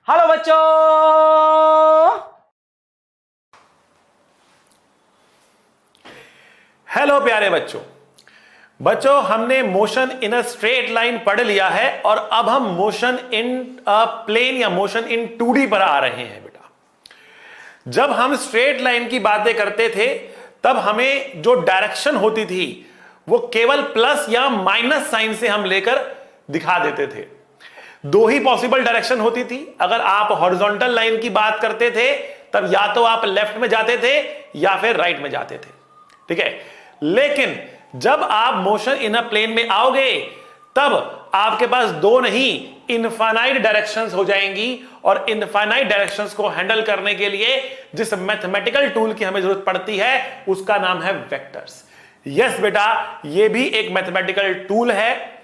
Hello बच्चों। Hello प्यारे बच्चों। बच्चों, हमने motion in a straight line पढ़ लिया है और अब हम मोशन इन अ प्लेन या मोशन इन 2D पर आ रहे हैं बेटा। जब हम स्ट्रेट लाइन की बातें करते थे तब हमें जो डायरेक्शन होती थी वो केवल प्लस या माइनस साइन से हम लेकर दिखा देते थे। दो ही पॉसिबल डायरेक्शन होती थी। अगर आप हॉरिजॉन्टल लाइन की बात करते थे तब या तो आप लेफ्ट में जाते थे या फिर राइट में जाते थे, ठीक है। लेकिन जब आप मोशन इन अ प्लेन में आओगे तब आपके पास दो नहीं इनफाइनाइट डायरेक्शंस हो जाएंगी और इनफाइनाइट डायरेक्शंस को हैंडल करने के लिए जिस मैथमेटिकल टूल की हमें जरूरत पड़ती है उसका नाम है वेक्टर्स। यस बेटा, यह भी एक मैथमेटिकल टूल है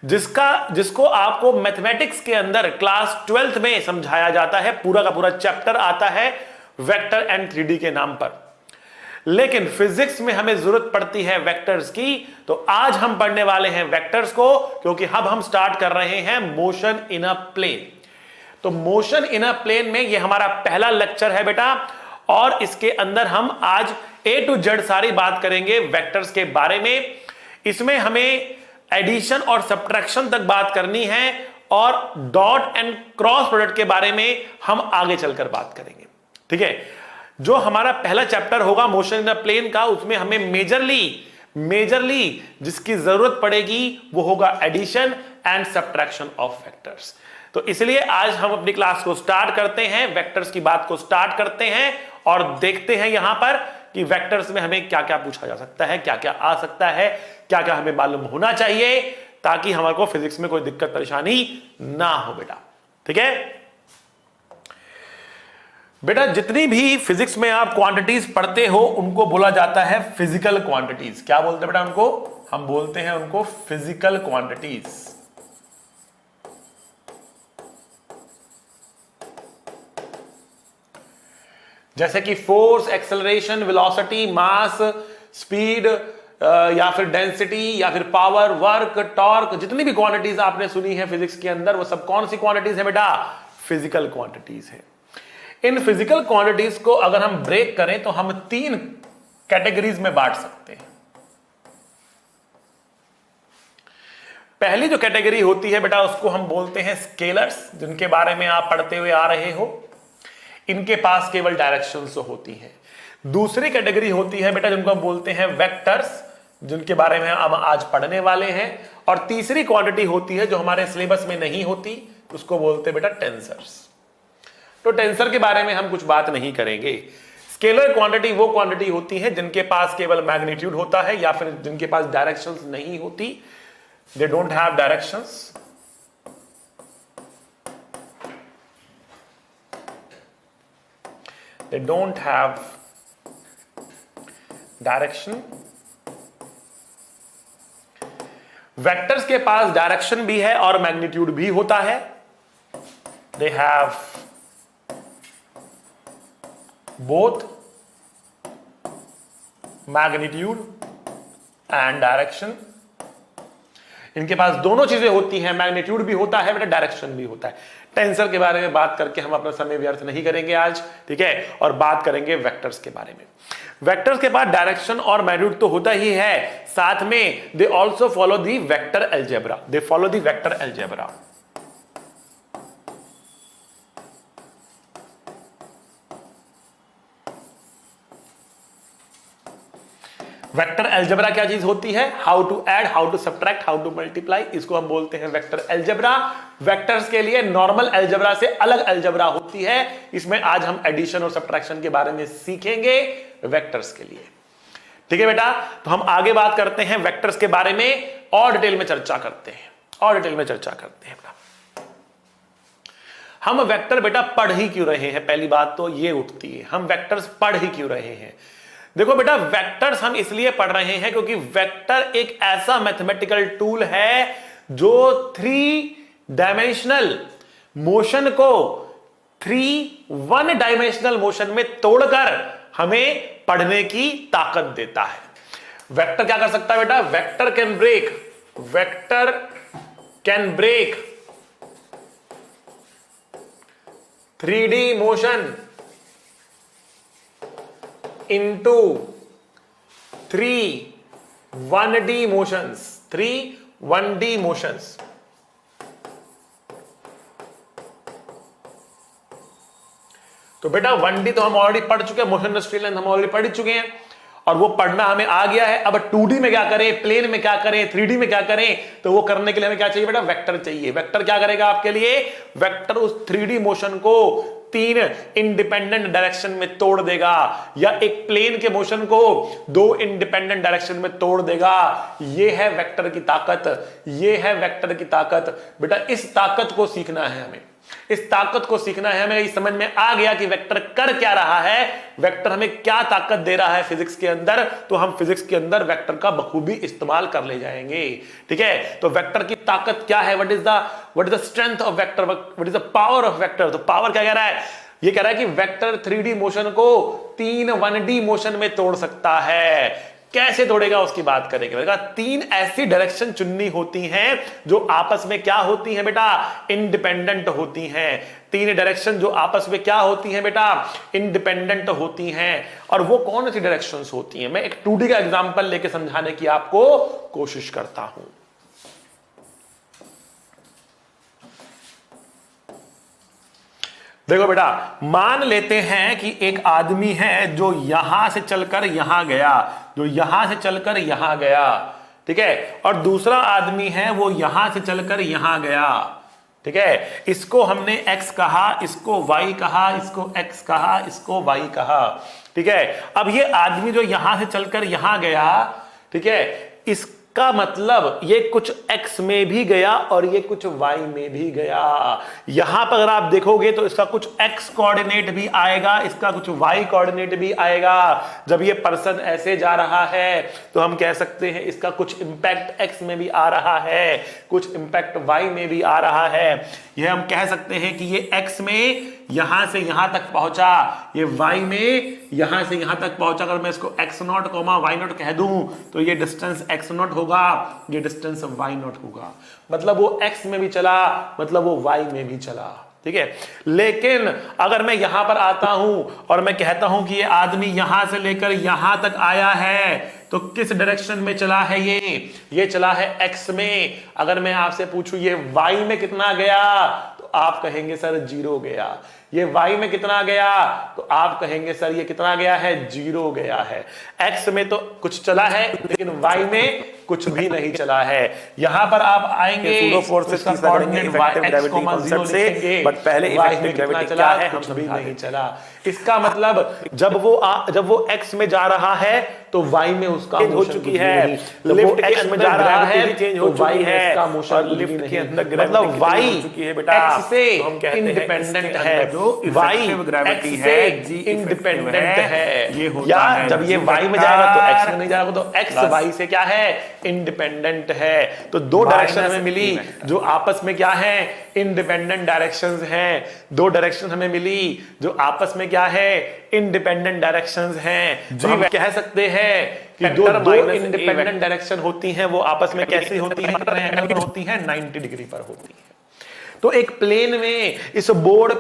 जिसको आपको मैथमेटिक्स के अंदर क्लास 12th में समझाया जाता है। पूरा का पूरा चैप्टर आता है वेक्टर एंड 3D के नाम पर। लेकिन फिजिक्स में हमें जरूरत पड़ती है वेक्टर्स की, तो आज हम पढ़ने वाले हैं वेक्टर्स को, क्योंकि अब हम स्टार्ट कर रहे हैं मोशन इन अ प्लेन। तो मोशन इन अ प्लेन में यह हमारा पहला लेक्चर है बेटा, और इसके अंदर हम आज A to Z सारी बात करेंगे वेक्टर्स के बारे में। इसमें हमें एडिशन और सब्ट्रैक्शन तक बात करनी है और डॉट एंड क्रॉस प्रोडक्ट के बारे में हम आगे चलकर बात करेंगे, ठीक है। जो हमारा पहला चैप्टर होगा मोशन इन अ प्लेन का, उसमें हमें मेजरली जिसकी जरूरत पड़ेगी वो होगा addition and subtraction of vectors. तो इसलिए आज हम अपनी क्लास को स्टार्ट करते हैं, वेक्टर्स की बात को स्टार्ट करते हैं और देखते हैं यहां पर कि वेक्टर्स में हमें क्या क्या पूछा जा सकता है, क्या क्या आ सकता है, क्या क्या हमें मालूम होना चाहिए, ताकि हमारे को फिजिक्स में कोई दिक्कत परेशानी ना हो बेटा, ठीक है। बेटा, जितनी भी फिजिक्स में आप क्वांटिटीज पढ़ते हो उनको बोला जाता है फिजिकल क्वांटिटीज। क्या बोलते हैं बेटा उनको? हम बोलते हैं उनको फिजिकल क्वांटिटीज। जैसे कि फोर्स, एक्सेलरेशन, वेलोसिटी, मास, स्पीड, या फिर डेंसिटी, या फिर पावर, वर्क, टॉर्क, जितनी भी क्वांटिटीज आपने सुनी है फिजिक्स के अंदर वो सब कौन सी क्वांटिटीज है बेटा? फिजिकल क्वांटिटीज है। इन फिजिकल क्वांटिटीज को अगर हम ब्रेक करें तो हम तीन कैटेगरीज में बांट सकते हैं। पहली जो कैटेगरी होती है बेटा उसको हम बोलते हैं स्केलर्स, जिनके बारे में आप पढ़ते हुए आ रहे हो। इनके पास केवल डायरेक्शंस होती हैं। दूसरी कैटेगरी होती है बेटा जिनको हम बोलते हैं वेक्टर्स, जिनके बारे में हम आज पढ़ने वाले हैं। और तीसरी क्वांटिटी होती है जो हमारे सिलेबस में नहीं होती, उसको बोलते हैं बेटा टेंसर्स। तो टेंसर के बारे में हम कुछ बात नहीं करेंगे। स्केलर क्वांटिटी वो क्वांटिटी होती है जिनके पास केवल मैग्नीट्यूड होता है या फिर जिनके पास डायरेक्शंस नहीं होती, they don't have directions. They don't have direction. Vectors के पास डायरेक्शन भी है और मैग्नीट्यूड भी होता है। They have both magnitude and direction. इनके पास दोनों चीजें होती हैं, मैग्नीट्यूड भी होता है बेटा, डायरेक्शन भी होता है। टेंसर के बारे में बात करके हम अपना समय व्यर्थ नहीं करेंगे आज, ठीक है। और बात करेंगे वेक्टर्स के बारे में। वेक्टर्स के बाद डायरेक्शन और मैग्नीट्यूड तो होता ही है, साथ में they also follow the vector algebra. They follow the vector algebra. Vector algebra क्या चीज होती है? How to add, how to subtract, how to multiply, इसको हम बोलते हैं वेक्टर अलजेब्रा। वेक्टर्स के लिए नॉर्मल अलजेब्रा से अलग अलजेब्रा होती है। इसमें आज हम एडिशन और सब्ट्रैक्शन के बारे में सीखेंगे वेक्टर्स के लिए, ठीक है बेटा। तो हम आगे बात करते हैं वेक्टर्स के बारे में और डिटेल में चर्चा करते हैं बेटा। हम वेक्टर बेटा पढ़ ही क्यों रहे हैं? पहली बात तो ये उठती है, हम वेक्टर्स पढ़ ही क्यों रहे हैं? देखो बेटा, वेक्टर्स हम इसलिए पढ़ रहे हैं क्योंकि वेक्टर एक ऐसा मैथमेटिकल टूल है जो 3 डायमेंशनल मोशन को 1 डायमेंशनल मोशन में तोड़कर हमें पढ़ने की ताकत देता है। वेक्टर क्या कर सकता है बेटा? Vector can break 3D motion into 3 1D motions, 3 1D motions. तो बेटा 1D तो हम ऑलरेडी पढ़ चुके हैं, मोशन इन स्ट्रेट लाइन हम ऑलरेडी पढ़ चुके हैं और वो पढ़ना हमें आ गया है। अब 2D में क्या करें, प्लेन में क्या करें, 3D में क्या करें, तो वो करने के लिए हमें क्या चाहिए बेटा, वेक्टर चाहिए। वेक्टर क्या करेगा आपके लिए, वेक्टर उस 3D मोशन को 3 इंडिपेंडेंट डायरेक्शन में तोड़ देगा, या एक प्लेन के मोशन को 2 इंडिपेंडेंट डायरेक्शन में तोड़ देगा। ये है वेक्टर की ताकत, ये है वेक्टर की ताकत। बेटा इस ताकत को सीखना है हमें, इस ताकत को सीखना है हमें। समझ में आ गया कि वेक्टर कर क्या रहा है, वेक्टर हमें क्या ताकत दे रहा है फिजिक्स के अंदर, तो हम फिजिक्स के अंदर वेक्टर का बखूबी इस्तेमाल कर ले जाएंगे। ठीक है, तो वेक्टर की ताकत क्या है, what is the strength of vector, what is the power of vector. तो पावर क्या कह रहा है, ये कह रहा है कि वेक्टर 3D मोशन को 3 1D मोशन में तोड़ सकता है। कैसे तोड़ेगा उसकी बात करेंगे। 3 ऐसी डायरेक्शन चुननी होती हैं जो आपस में क्या होती हैं बेटा, इंडिपेंडेंट होती हैं। 3 डायरेक्शन जो आपस में क्या होती हैं बेटा, इंडिपेंडेंट होती हैं। और वो कौन सी डायरेक्शंस होती हैं, मैं एक 2D का एग्जांपल लेके समझाने की आपको कोशिश करता हूं। देखो बेटा, मान लेते हैं कि एक आदमी है जो यहां से चलकर यहां गया, जो यहां से चलकर यहां गया, ठीक है, और दूसरा आदमी है वो यहां से चलकर यहां गया। ठीक है, इसको हमने x कहा, इसको y कहा, इसको x कहा, इसको y कहा। ठीक है, अब ये आदमी जो यहां से चलकर यहां गया, ठीक है, इसका मतलब ये कुछ x में भी गया और ये कुछ y में भी गया। यहां पर अगर आप देखोगे तो इसका कुछ x कोऑर्डिनेट भी आएगा, इसका कुछ y कोऑर्डिनेट भी आएगा। जब ये पर्सन ऐसे जा रहा है तो हम कह सकते हैं इसका कुछ इंपैक्ट x में भी आ रहा है, कुछ इंपैक्ट y में भी आ रहा है। यह हम कह सकते हैं कि ये x में यहां से यहां तक पहुंचा, ये y में यहां से यहां तक पहुंचा। अगर मैं इसको x0, y0 कह दूं तो ये डिस्टेंस x0 होगा, ये डिस्टेंस y0 होगा। मतलब वो x में भी चला, मतलब वो y में भी चला। ठीक है, लेकिन अगर मैं यहां पर आता हूं और मैं कहता हूं कि ये आदमी यहां से लेकर यहां तक आया है, तो किस डायरेक्शन में चला है, ये चला है x में। अगर मैं आपसे पूछूं ये y में कितना गया, तो आप कहेंगे सर 0 गया। ये y में कितना गया, तो आप कहेंगे सर ये कितना गया है, 0 गया है। x में तो कुछ चला है लेकिन y में कुछ भी नहीं चला है। यहां पर आप आएंगे बट पहले इफेक्टिव ग्रेविटी क्या है, कुछ भी नहीं चला। इसका मतलब जब वो x में जा रहा है तो y में उसका हो चुकी है, लिफ्ट x में जा रहा है चेंज हो चुकी है, और लिफ्ट के अंदर मतलब y x से इंडिपेंडेंट है, y x से इंडिपेंडेंट है। ये होता है जब ये y में जाएगा तो x में नहीं जाएगा, तो x y से क्या है, इंडिपेंडेंट है। तो 2 डायरेक्शन हमें मिली जो आपस में क्या है, इंडिपेंडेंट डायरेक्शंस हैं। 2 डायरेक्शन हमें मिली जो आपस में क्या है, इंडिपेंडेंट डायरेक्शंस हैं। तो हम कह सकते हैं कि दो इंडिपेंडेंट डायरेक्शन होती हैं, वो आपस में कैसी होती हैं, कितने एंगल पर होती हैं, 90 डिग्री पर होती है। तो एक प्लेन में इस बोर्ड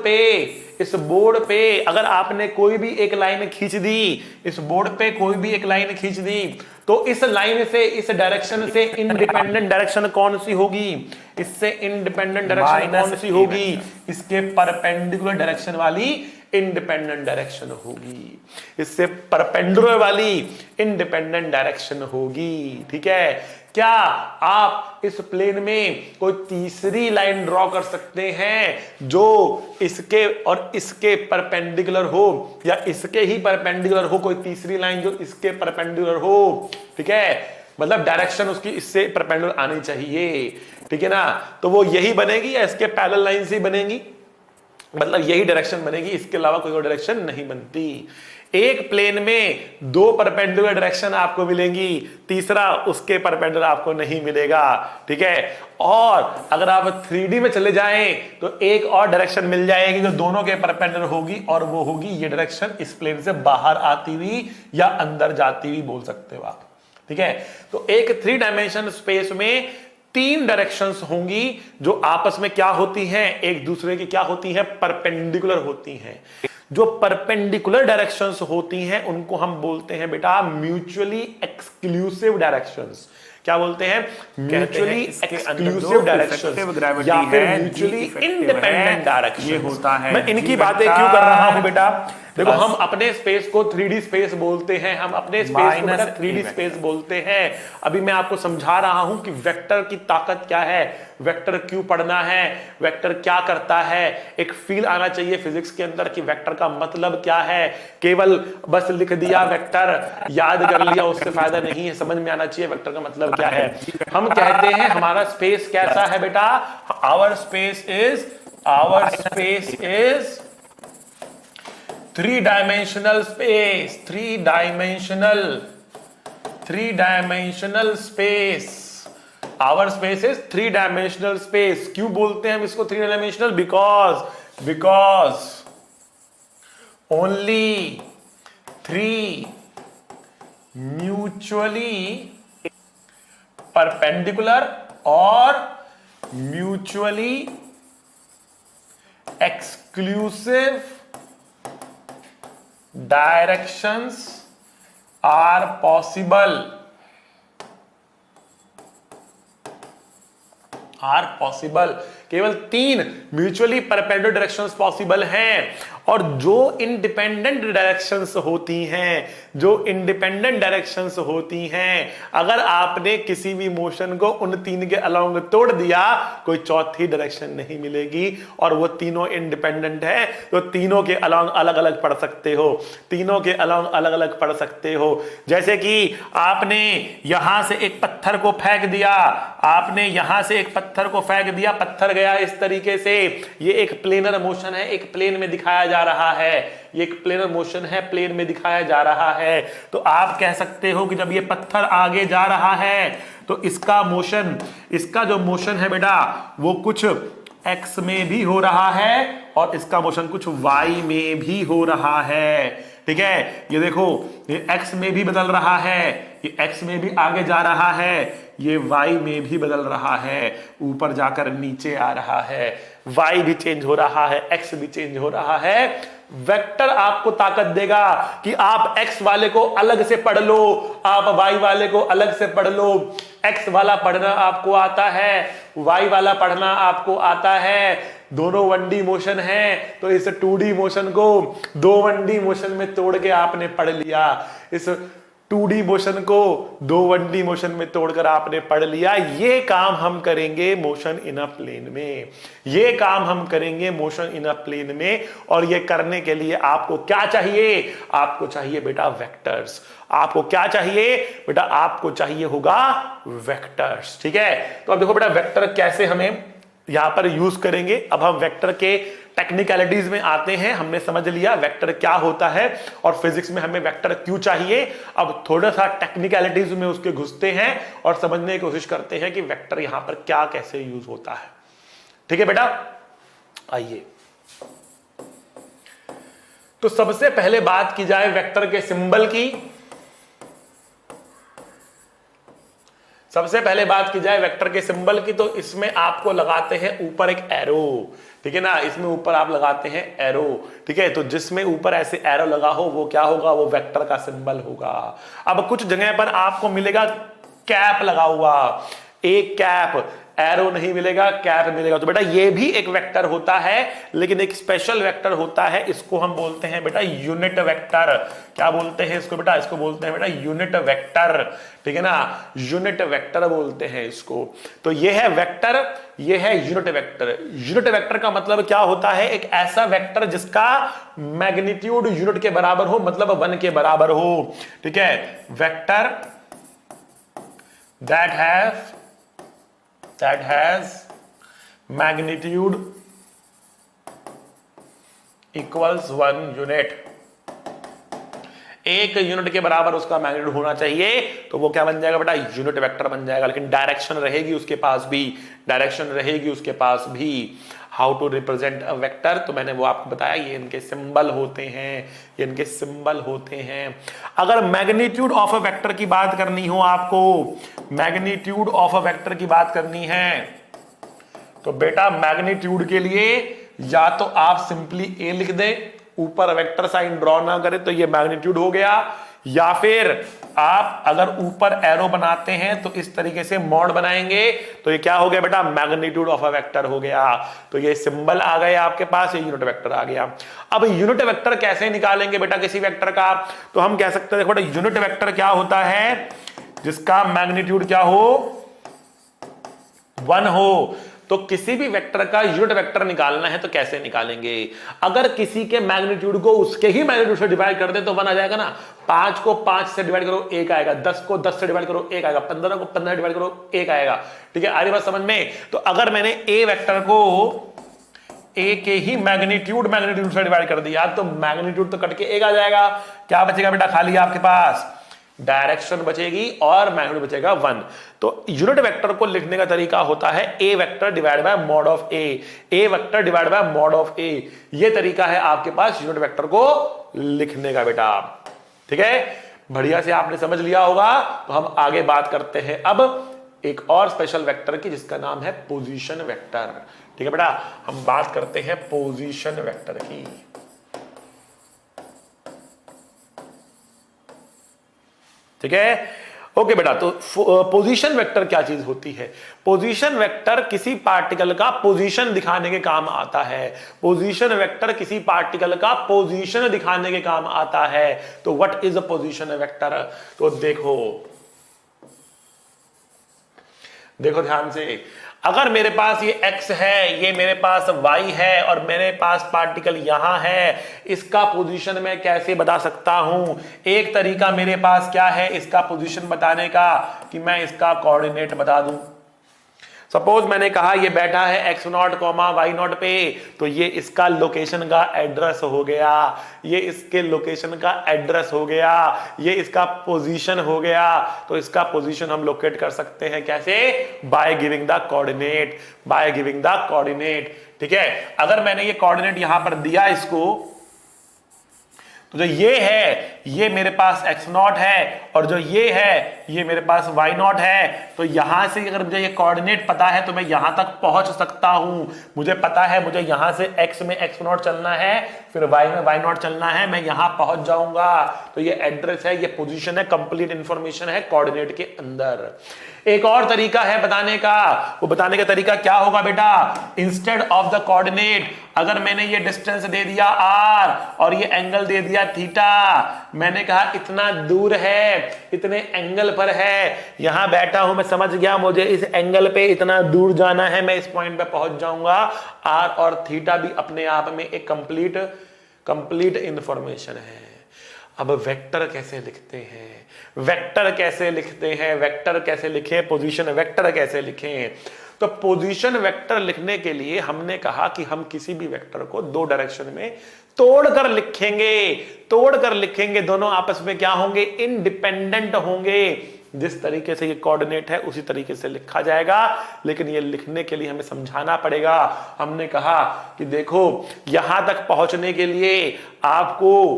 पे अगर आपने कोई भी एक लाइन खींच दी, इस बोर्ड पे कोई भी एक लाइन खींच दी, तो इस लाइन से, इस डायरेक्शन से इंडिपेंडेंट डायरेक्शन कौन सी होगी, इससे इंडिपेंडेंट डायरेक्शन कौन सी होगी, इसके परपेंडिकुलर डायरेक्शन वाली इंडिपेंडेंट डायरेक्शन होगी, इससे परपेंडिकुलर वाली इंडिपेंडेंट डायरेक्शन होगी। ठीक है, क्या आप इस प्लेन में कोई तीसरी लाइन ड्रॉ कर सकते हैं जो इसके और इसके परपेंडिकुलर हो, या इसके ही परपेंडिकुलर हो, कोई तीसरी लाइन जो इसके परपेंडिकुलर हो। ठीक है, मतलब डायरेक्शन उसकी इससे परपेंडिकुलर आनी चाहिए। ठीक है ना, तो वो यही बनेगी या इसके पैरेलल लाइन से बनेगी, मतलब यही डायरेक्शन बनेगी, इसके अलावा कोई और डायरेक्शन नहीं बनती। एक प्लेन में 2 परपेंडिकुलर डायरेक्शन आपको मिलेंगी, तीसरा उसके परपेंडिकुलर आपको नहीं मिलेगा। ठीक है, और अगर आप 3D में चले जाएं तो एक और डायरेक्शन मिल जाएगी जो दोनों के परपेंडिकुलर होगी, और वो होगी ये डायरेक्शन, इस प्लेन से बाहर आती हुई या अंदर जाती हुई बोल सकते हो आप। ठीक है, तो एक 3 डायमेंशन स्पेस में तीन डायरेक्शंस होंगी जो आपस में क्या होती हैं, एक दूसरे की क्या होती हैं, परपेंडिकुलर होती हैं। जो परपेंडिकुलर डायरेक्शंस होती हैं उनको हम बोलते हैं बेटा म्यूचुअली एक्सक्लूसिव डायरेक्शंस। क्या बोलते हैं? म्यूचुअली एक्सक्लूसिव डायरेक्शन या फिर म्यूचुअली इंडिपेंडेंट डायरेक्शन। ये होता है। मैं इनकी बातें क्यों कर रहा हूं बेटा? देखो हम अपने स्पेस को 3D स्पेस बोलते हैं, हम अपने स्पेस को बेटा 3D स्पेस बोलते हैं। अभी मैं आपको समझा रहा हूं कि वेक्टर की ताकत क्या है, वेक्टर क्यों पढ़ना है, वेक्टर क्या करता है। एक फील आना चाहिए फिजिक्स के अंदर कि वेक्टर का मतलब क्या है। केवल बस लिख दिया वेक्टर, याद कर लिया, उससे फायदा नहीं है। समझ में आना चाहिए वेक्टर का मतलब क्या है। हम कहते हैं हमारा स्पेस कैसा है बेटा? Our space is three-dimensional space, three-dimensional space. Our space is three-dimensional space. क्यों बोलते हैं हम इसको three-dimensional? Because only three mutually perpendicular or mutually exclusive directions are possible. केवल तीन म्यूचुअली परपेंडिकुलर डायरेक्शंस पॉसिबल हैं। और जो इंडिपेंडेंट डायरेक्शंस होती हैं, अगर आपने किसी भी मोशन को उन तीन के अलोंग तोड़ दिया, कोई चौथी डायरेक्शन नहीं मिलेगी। और वो तीनों इंडिपेंडेंट है तो तीनों के अलोंग अलग अलग पढ़ सकते हो। जैसे कि आपने यहां से एक पत्थर को फेंक दिया, पत्थर गया इस तरीके से। ये एक प्लेनर मोशन है, एक प्लेन में दिखाया जा रहा है। ये एक प्लेनर मोशन है, प्लेन में दिखाया जा रहा है। तो आप कह सकते हो कि जब ये पत्थर आगे जा रहा है तो इसका जो मोशन है बेटा वो कुछ x में भी हो रहा है और इसका मोशन कुछ y में भी हो रहा है। ठीक है, ये देखो ये x में भी बदल रहा है, ये x में भी आगे जा रहा है, ये y में भी बदल रहा है, ऊपर जाकर नीचे आ रहा है, y भी चेंज हो रहा है, x भी चेंज हो रहा है। वेक्टर आपको ताकत देगा कि आप x वाले को अलग से पढ़ लो, आप y वाले को अलग से पढ़ लो। x वाला पढ़ना आपको आता है, y वाला पढ़ना आपको आता है। दोनों 1D मोशन है तो इस 2D मोशन को 2 1D मोशन में तोड़ के आपने पढ़ लिया। इस 2D मोशन को 2 1D मोशन में तोड़कर आपने पढ़ लिया। ये काम हम करेंगे मोशन इन अ प्लेन में। और ये करने के लिए आपको क्या चाहिए? आपको चाहिए बेटा वेक्टर्स। आपको क्या चाहिए बेटा? आपको चाहिए होगा वेक्टर्स। ठीक है, तो अब देखो बेटा वेक्टर कैसे हमें यहां पर यूज करेंगे। अब हम वेक्टर के टेक्निकलिटीज में आते हैं। हमने समझ लिया वेक्टर क्या होता है और फिजिक्स में हमें वेक्टर क्यों चाहिए। अब थोड़ा सा टेक्निकलिटीज में उसके घुसते हैं और समझने की कोशिश करते हैं कि वेक्टर यहां पर क्या कैसे यूज होता है। ठीक है बेटा, आइए तो सबसे पहले बात की जाए वेक्टर के सिंबल की। तो इसमें आपको लगाते हैं ऊपर एक एरो। ठीक है ना, इसमें ऊपर आप लगाते हैं एरो। ठीक है, तो जिसमें ऊपर ऐसे एरो लगा हो वो क्या होगा? वो वेक्टर का सिंबल होगा। अब कुछ जगह पर आपको मिलेगा कैप लगा हुआ, एक कैप, एरो नहीं मिलेगा, कैप मिलेगा। तो बेटा ये भी एक वेक्टर होता है, लेकिन एक स्पेशल वेक्टर होता है। इसको हम बोलते हैं बेटा यूनिट वेक्टर। क्या बोलते हैं इसको बेटा? इसको बोलते हैं बेटा यूनिट वेक्टर। ठीक है ना, यूनिट वेक्टर बोलते हैं इसको। तो ये है वेक्टर, ये है यूनिट वेक्टर। यूनिट वेक्टर का मतलब क्या होता है? एक ऐसा वेक्टर जिसका मैग्नीट्यूड यूनिट के बराबर हो, मतलब 1 के बराबर हो। ठीक है, vector that has magnitude equals 1 unit। एक यूनिट के बराबर उसका मैग्नीट्यूड होना चाहिए, तो वो क्या बन जाएगा बेटा? यूनिट वेक्टर बन जाएगा। लेकिन डायरेक्शन रहेगी उसके पास भी। How to represent a vector, तो मैंने वो आपको बताया, ये इनके सिंबल होते हैं, ये इनके सिंबल होते हैं। अगर मैग्नीट्यूड ऑफ अ वेक्टर की बात करनी हो आपको, मैग्नीट्यूड ऑफ अ वेक्टर की बात करनी है, तो बेटा मैग्नीट्यूड के लिए या तो आप सिंपली ए लिख दें, ऊपर वेक्टर साइन ड्रॉ ना करें तो ये मैग्नीट्यूड हो गया, या फिर आप अगर ऊपर एरो बनाते हैं तो इस तरीके से मॉड बनाएंगे तो ये क्या हो गया बेटा, मैग्नीट्यूड ऑफ अ वेक्टर हो गया। तो ये सिंबल आ गए आपके पास, ये यूनिट वेक्टर आ गया। अब यूनिट वेक्टर कैसे निकालेंगे बेटा किसी वेक्टर का, तो हम कह सकते हैं देखो बेटा, यूनिट वेक्टर क्या होता है, जिसका मैग्नीट्यूड क्या हो, 1 हो। तो किसी भी वेक्टर का यूनिट वेक्टर निकालना है तो कैसे निकालेंगे, अगर किसी के मैग्नीट्यूड को उसके ही मैग्नीट्यूड से डिवाइड कर दे तो 1 आ जाएगा ना, 5 को 5 से डिवाइड करो 1 आएगा, 10 को 10 से डिवाइड करो 1 आएगा, 15 को 15 से डिवाइड करो 1 आएगा। ठीक है, आ रही बात समझ में। तो अगर मैंने ए वेक्टर को ए के ही मैग्नीट्यूड से डिवाइड कर दिया तो मैग्नीट्यूड तो कट के 1 आ जाएगा, क्या बचेगा बेटा, खाली आपके पास डायरेक्शन बचेगी और मैग्नीट्यूड बचेगा 1। तो यूनिट वेक्टर को लिखने का तरीका होता है ए vector divide by mod of a vector divide by mod of a, ये तरीका है आपके पास यूनिट वेक्टर को लिखने का बेटा। ठीक है, बढ़िया से आपने समझ लिया होगा। तो हम आगे बात करते हैं अब एक और स्पेशल वेक्टर की, जिसका नाम है पोजीशन वेक्टर। ठीक है बेटा, हम बात करते हैं पोजीशन वेक्टर की। ठीक है, ओके बेटा। तो पोजीशन वेक्टर क्या चीज होती है, पोजीशन वेक्टर किसी पार्टिकल का पोजीशन दिखाने के काम आता है, पोजीशन वेक्टर किसी पार्टिकल का पोजीशन दिखाने के काम आता है। तो what is a position vector, तो देखो ध्यान से, अगर मेरे पास ये x है, ये मेरे पास y है और मेरे पास पार्टिकल यहां है, इसका पोजीशन मैं कैसे बता सकता हूं। एक तरीका मेरे पास क्या है इसका पोजीशन बताने का, कि मैं इसका कोऑर्डिनेट बता दूं। सपोज मैंने कहा ये बैठा है x0, y0 पे, तो ये इसका लोकेशन का एड्रेस हो गया, ये इसके लोकेशन का एड्रेस हो गया, ये इसका पोजीशन हो गया। तो इसका पोजीशन हम लोकेट कर सकते हैं कैसे, by giving the coordinate, by giving the coordinate. ठीक है, अगर मैंने ये कोऑर्डिनेट यहां पर दिया इसको, तो जो ये है ये मेरे पास x0 है और जो ये है ये मेरे पास y0 है। तो यहां से अगर मुझे ये कोऑर्डिनेट पता है तो मैं यहां तक पहुंच सकता हूं। मुझे पता है मुझे यहां से x में x0 चलना है, फिर y में y0 चलना है, मैं यहां पहुंच जाऊंगा। तो ये एड्रेस है, ये पोजीशन है, कंप्लीट इंफॉर्मेशन है कोऑर्डिनेट के अंदर। एक और तरीका है बताने का, वो बताने का तरीका क्या होगा बेटा, इंस्टेड ऑफ द कोऑर्डिनेट, अगर मैंने ये डिस्टेंस दे दिया r और ये एंगल दे दिया थीटा, मैंने कहा इतना दूर है, इतने एंगल पर है, यहां बैठा हूं, मैं समझ गया मुझे इस एंगल पे इतना दूर जाना है, मैं इस पॉइंट पे पहुंच जाऊंगा। r और थीटा भी अपने आप में एक कंप्लीट इंफॉर्मेशन है। अब वेक्टर कैसे लिखते हैं, वेक्टर कैसे लिखते हैं, वेक्टर कैसे लिखें, पोजीशन वेक्टर कैसे लिखें। तो पोजीशन वेक्टर लिखने के लिए हमने कहा कि हम किसी भी वेक्टर को 2 डायरेक्शन में तोड़कर लिखेंगे, दोनों आपस में क्या होंगे, इंडिपेंडेंट होंगे। जिस तरीके से ये कोऑर्डिनेट है उसी तरीके से लिखा जाएगा, लेकिन ये लिखने के लिए हमें समझाना पड़ेगा। हमने कहा कि देखो यहां तक पहुंचने के लिए आपको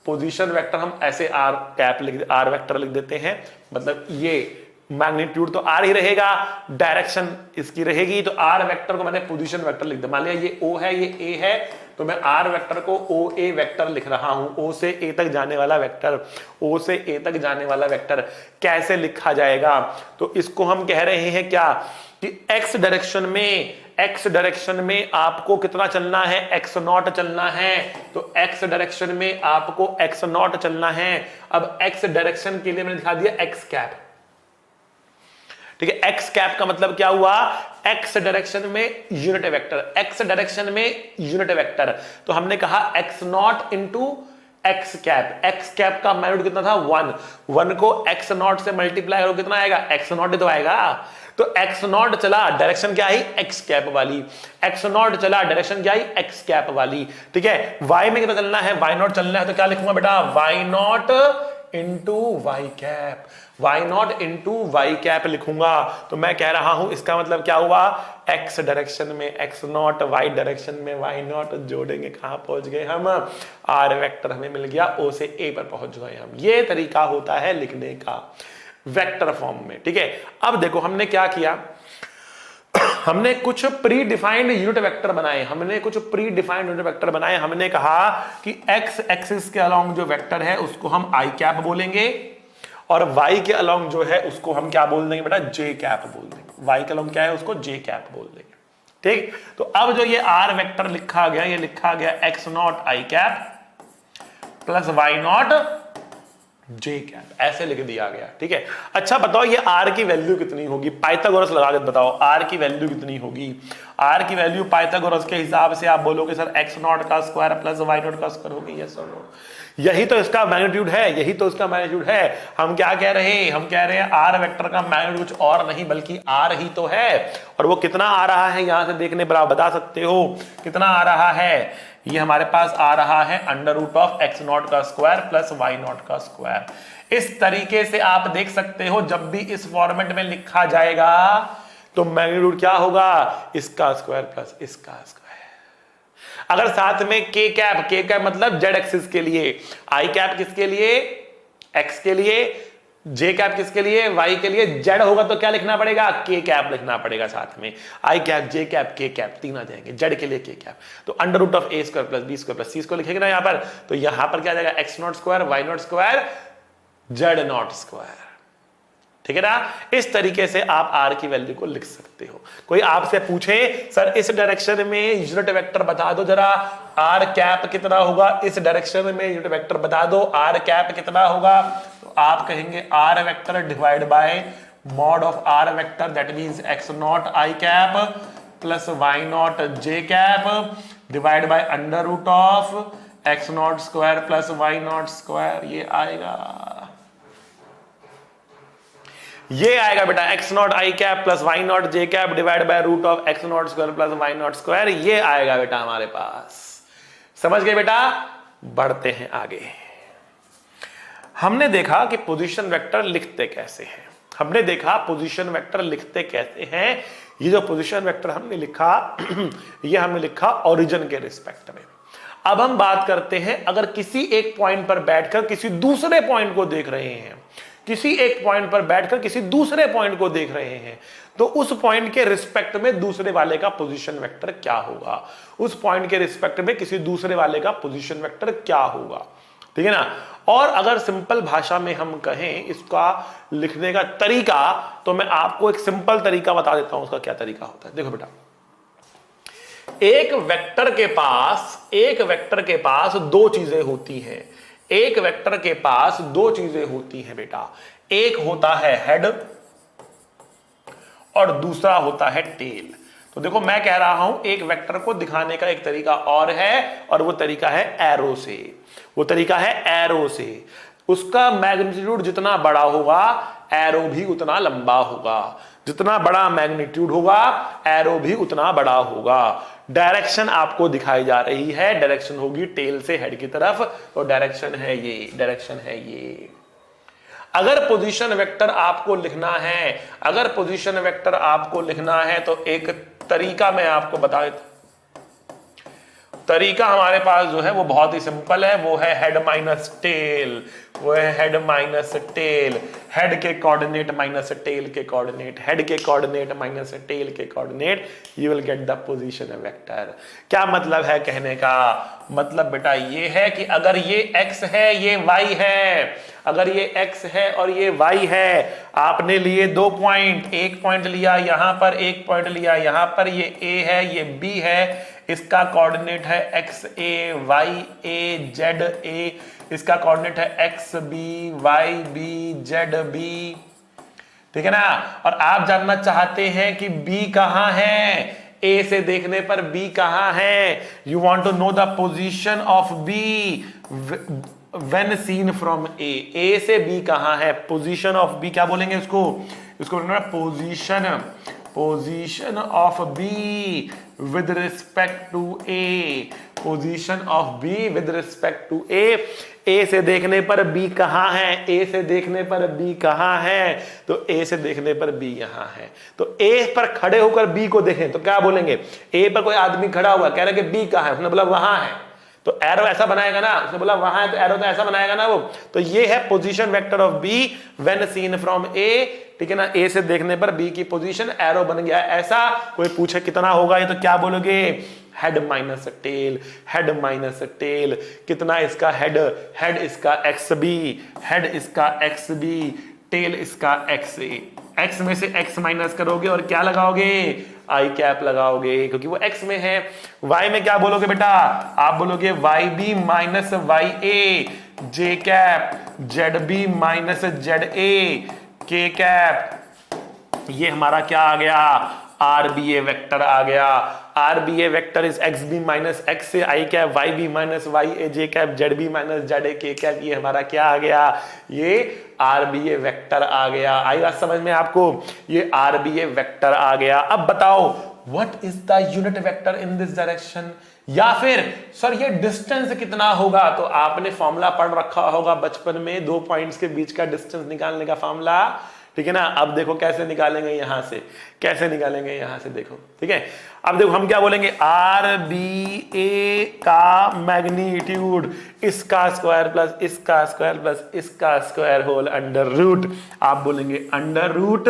पोजीशन वेक्टर हम ऐसे आर वेक्टर लिख देते हैं, मतलब ये मैग्नीट्यूड तो आर ही रहेगा, डायरेक्शन इसकी रहेगी, तो आर वेक्टर को मैंने पोजीशन वेक्टर लिख दिया। मान लिया ये ओ है, ये ए है, तो मैं आर वेक्टर को ओ ए वेक्टर लिख रहा हूं। ओ से ए तक जाने वाला वेक्टर, ओ से ए तक जाने वाला वेक्टर कैसे लिखा जाएगा, तो इसको हम कह रहे हैं क्या, कि एक्स डायरेक्शन में आपको कितना चलना है, x0 चलना है। तो एक्स डायरेक्शन में आपको x0 चलना है। अब एक्स डायरेक्शन के लिए मैंने दिखा दिया एक्स कैप। ठीक है, एक्स कैप का मतलब क्या हुआ, एक्स डायरेक्शन में यूनिट वेक्टर, एक्स डायरेक्शन में यूनिट वेक्टर। तो हमने कहा x0 into x cap, x cap का मैग्नीट्यूड कितना था 1 को x0 से मल्टीप्लाई करो कितना आएगा, x0 तो आएगा। तो x0 चला, डायरेक्शन क्या आई, x कैप वाली, x0 चला, डायरेक्शन क्या आई, x कैप वाली। ठीक है, y में कितना चलना है, y0 चलना है, तो क्या लिखूंगा बेटा, y0 into Y cap, Y naught into Y cap लिखूंगा तो मैं कह रहा हूं इसका मतलब क्या हुआ, एक्स डायरेक्शन में एक्स नॉट, वाई डायरेक्शन में वाई नॉट, जोड़ेंगे कहां पहुंच गए हम, आर वेक्टर हमें मिल गया, ओ से ए पर पहुंच गए हम। ये तरीका होता है लिखने का वेक्टर फॉर्म में, ठीक है। अब देखो हमने क्या किया, हमने कुछ प्री डिफाइंड यूनिट वेक्टर बनाए, हमने कहा कि एक्स एक्सिस के अलोंग जो वेक्टर है उसको हम आई कैप बोलेंगे और वाई के अलोंग जो है उसको हम क्या बोल देंगे बेटा, जे कैप बोल देंगे। वाई के अलोंग क्या है, उसको जे कैप बोल देंगे, ठीक। तो अब जो ये आर वेक्टर लिखा गया, ये लिखा गया X naught I cap plus Y naught J cap, ऐसे लिख दिया गया, ठीक है। अच्छा बताओ ये आर की वैल्यू कितनी होगी, पाइथागोरस लगा के बताओ आर की वैल्यू कितनी होगी। आर की वैल्यू पाइथागोरस के हिसाब से आप बोलोगे सर एक्स नॉट का स्क्वायर प्लस वाई नॉट का स्क्वायर होगी, यस और नो। यही तो इसका मैग्नीट्यूड है, हम क्या कह रहे हैं, हम कह रहे हैं आर वेक्टर का मैग्नीट्यूड कुछ और नहीं बल्कि आर ही तो है। और वो कितना आ रहा है यहां से देखने पर आप बता सकते हो कितना आ रहा है, ये हमारे पास आ रहा है under root of X naught का स्क्वायर प्लस वाई नॉट का स्क्वायर। इस तरीके से आप देख सकते हो जब भी इस फॉर्मेट में लिखा जाएगा तो मैग्नीट्यूड क्या होगा, इसका स्क्वायर प्लस इसका स्क्वायर। अगर साथ में के कैप मतलब जेड एक्सिस के लिए, आई कैप किसके लिए, एक्स के लिए, जे कैप किसके लिए, वाई के लिए, जेड होगा तो क्या लिखना पड़ेगा, के कैप लिखना पड़ेगा साथ में। I cap, J cap, K cap तीन आ जाएंगे, जेड के लिए के कैप। तो under root of A square plus B square plus C square लिखेंगे ना यहां पर, तो यहां पर क्या आ जाएगा, X naught square, Y naught square, Z naught square, ठीक है ना। इस तरीके से आप आर की वैल्यू को लिख सकते हो। कोई आपसे पूछे सर इस डायरेक्शन में यूनिट वेक्टर बता दो जरा, आर कैप कितना होगा, इस डायरेक्शन में यूनिट वेक्टर बता दो आर कैप कितना होगा, तो आप कहेंगे R vector divide by mod of R vector, that means X naught I cap plus Y naught J cap divide by under root of X naught square plus Y naught square. ये आएगा बेटा X naught I cap plus Y naught J cap divide by root of X naught square plus Y naught square, ये आएगा बेटा हमारे पास। समझ गए बेटा, बढ़ते हैं आगे। हमने देखा कि पोजीशन वेक्टर लिखते कैसे हैं, ये जो पोजीशन वेक्टर हमने लिखा ये हमने लिखा ओरिजिन के रिस्पेक्ट में। अब हम बात करते हैं अगर किसी एक पॉइंट पर बैठकर किसी दूसरे पॉइंट को देख रहे हैं, तो उस पॉइंट के रिस्पेक्ट में दूसरे वाले का पोजीशन वेक्टर क्या होगा, ठीक है ना। और अगर सिंपल भाषा में हम कहें इसका लिखने का तरीका, तो मैं आपको एक सिंपल तरीका बता देता हूं उसका क्या तरीका होता है। देखो बेटा, एक वेक्टर के पास दो चीजें होती हैं, बेटा। एक होता है हेड और दूसरा होता है टेल। तो देखो मैं कह रहा हूं एक वेक्टर को दिखाने का एक तरीका और है, और वो तरीका है एरो से। उसका मैग्नीट्यूड जितना बड़ा होगा एरो भी उतना लंबा होगा, जितना बड़ा मैग्नीट्यूड होगा एरो भी उतना बड़ा होगा। डायरेक्शन आपको दिखाई जा रही है, डायरेक्शन होगी टेल से हेड की तरफ, तो डायरेक्शन है ये। अगर पोजीशन वेक्टर आपको लिखना है तो एक तरीका मैं आपको बता देता हूं। तरीका हमारे पास जो है वो बहुत ही सिंपल है, वो है हेड माइनस टेल, हेड के कोऑर्डिनेट माइनस टेल के कोऑर्डिनेट, माइनस टेल के coordinate, you will get the position vector. क्या मतलब है कहने का, मतलब बेटा ये है कि अगर ये x है ये y है, अगर ये x है और ये y है, आपने लिए दो पॉइंट, एक पॉइंट लिया यहां पर, एक पॉइंट लिया यहां पर, ये a है ये b है, इसका कोऑर्डिनेट है x a y a z a, इसका कोऑर्डिनेट है x b y b z b, ठीक है ना। और आप जानना चाहते हैं कि b कहां है, A से देखने पर B कहां है, you want to know the position of B when seen from A से B कहां है, पोजीशन ऑफ B क्या बोलेंगे इसको बोलेंगे position of B with respect to A, position of B with respect to A से देखने पर बी कहां है, ए से देखने पर बी कहां है, तो ए से देखने पर बी यहां है। तो ए पर खड़े होकर बी को देखें तो क्या बोलेंगे, ए पर कोई आदमी खड़ा हुआ कह रहा है कि बी कहां है, उसने बोला वहां है, तो एरो ऐसा बनाएगा ना, उसने बोला वहां है तो एरो तो ऐसा बनाएगा ना वो। तो ये है position vector of B when seen from A, ठीक है ना, ए से देखने पर बी की पोजीशन, एरो बन गया ऐसा। कोई पूछे कितना होगा ये तो क्या बोलोगे, head minus tell, head minus tell, कितना इसका हेड, हेड इसका एक्स बी, हेड इसका एक्स बी, टेल इसका एक्स ए। एक्स में से एक्स माइनस करोगे और क्या लगाओगे, आई कैप लगाओगे क्योंकि वो एक्स में है। वाई में क्या बोलोगे बेटा, आप बोलोगे Y B minus Y A, J cap, Z B minus Z A, K cap. ये हमारा क्या आ गया, आर बी ए वेक्टर आ गया। R B A vector is X B minus X से I cap, Y B minus Y A, J cap, Z B minus Z A, K cap. ये हमारा क्या आ गया, ये आर बी ए वेक्टर आ गया। आई बात समझ में आपको, ये आर बी ए वेक्टर आ गया। अब बताओ what is the unit vector in this direction, या फिर सर ये डिस्टेंस कितना होगा, तो आपने फॉर्मूला पढ़ रखा होगा बचपन में, 2 पॉइंट्स के बीच का डिस्टेंस निकालने का फॉर्मूला, ठीक है ना। अब देखो कैसे निकालेंगे, यहां से कैसे निकालेंगे, यहां से देखो, ठीक है। अब देखो हम क्या बोलेंगे, आर बी ए का मैग्नीट्यूड, इसका स्क्वायर प्लस इसका स्क्वायर प्लस इसका स्क्वायर होल अंडर रूट। आप बोलेंगे under root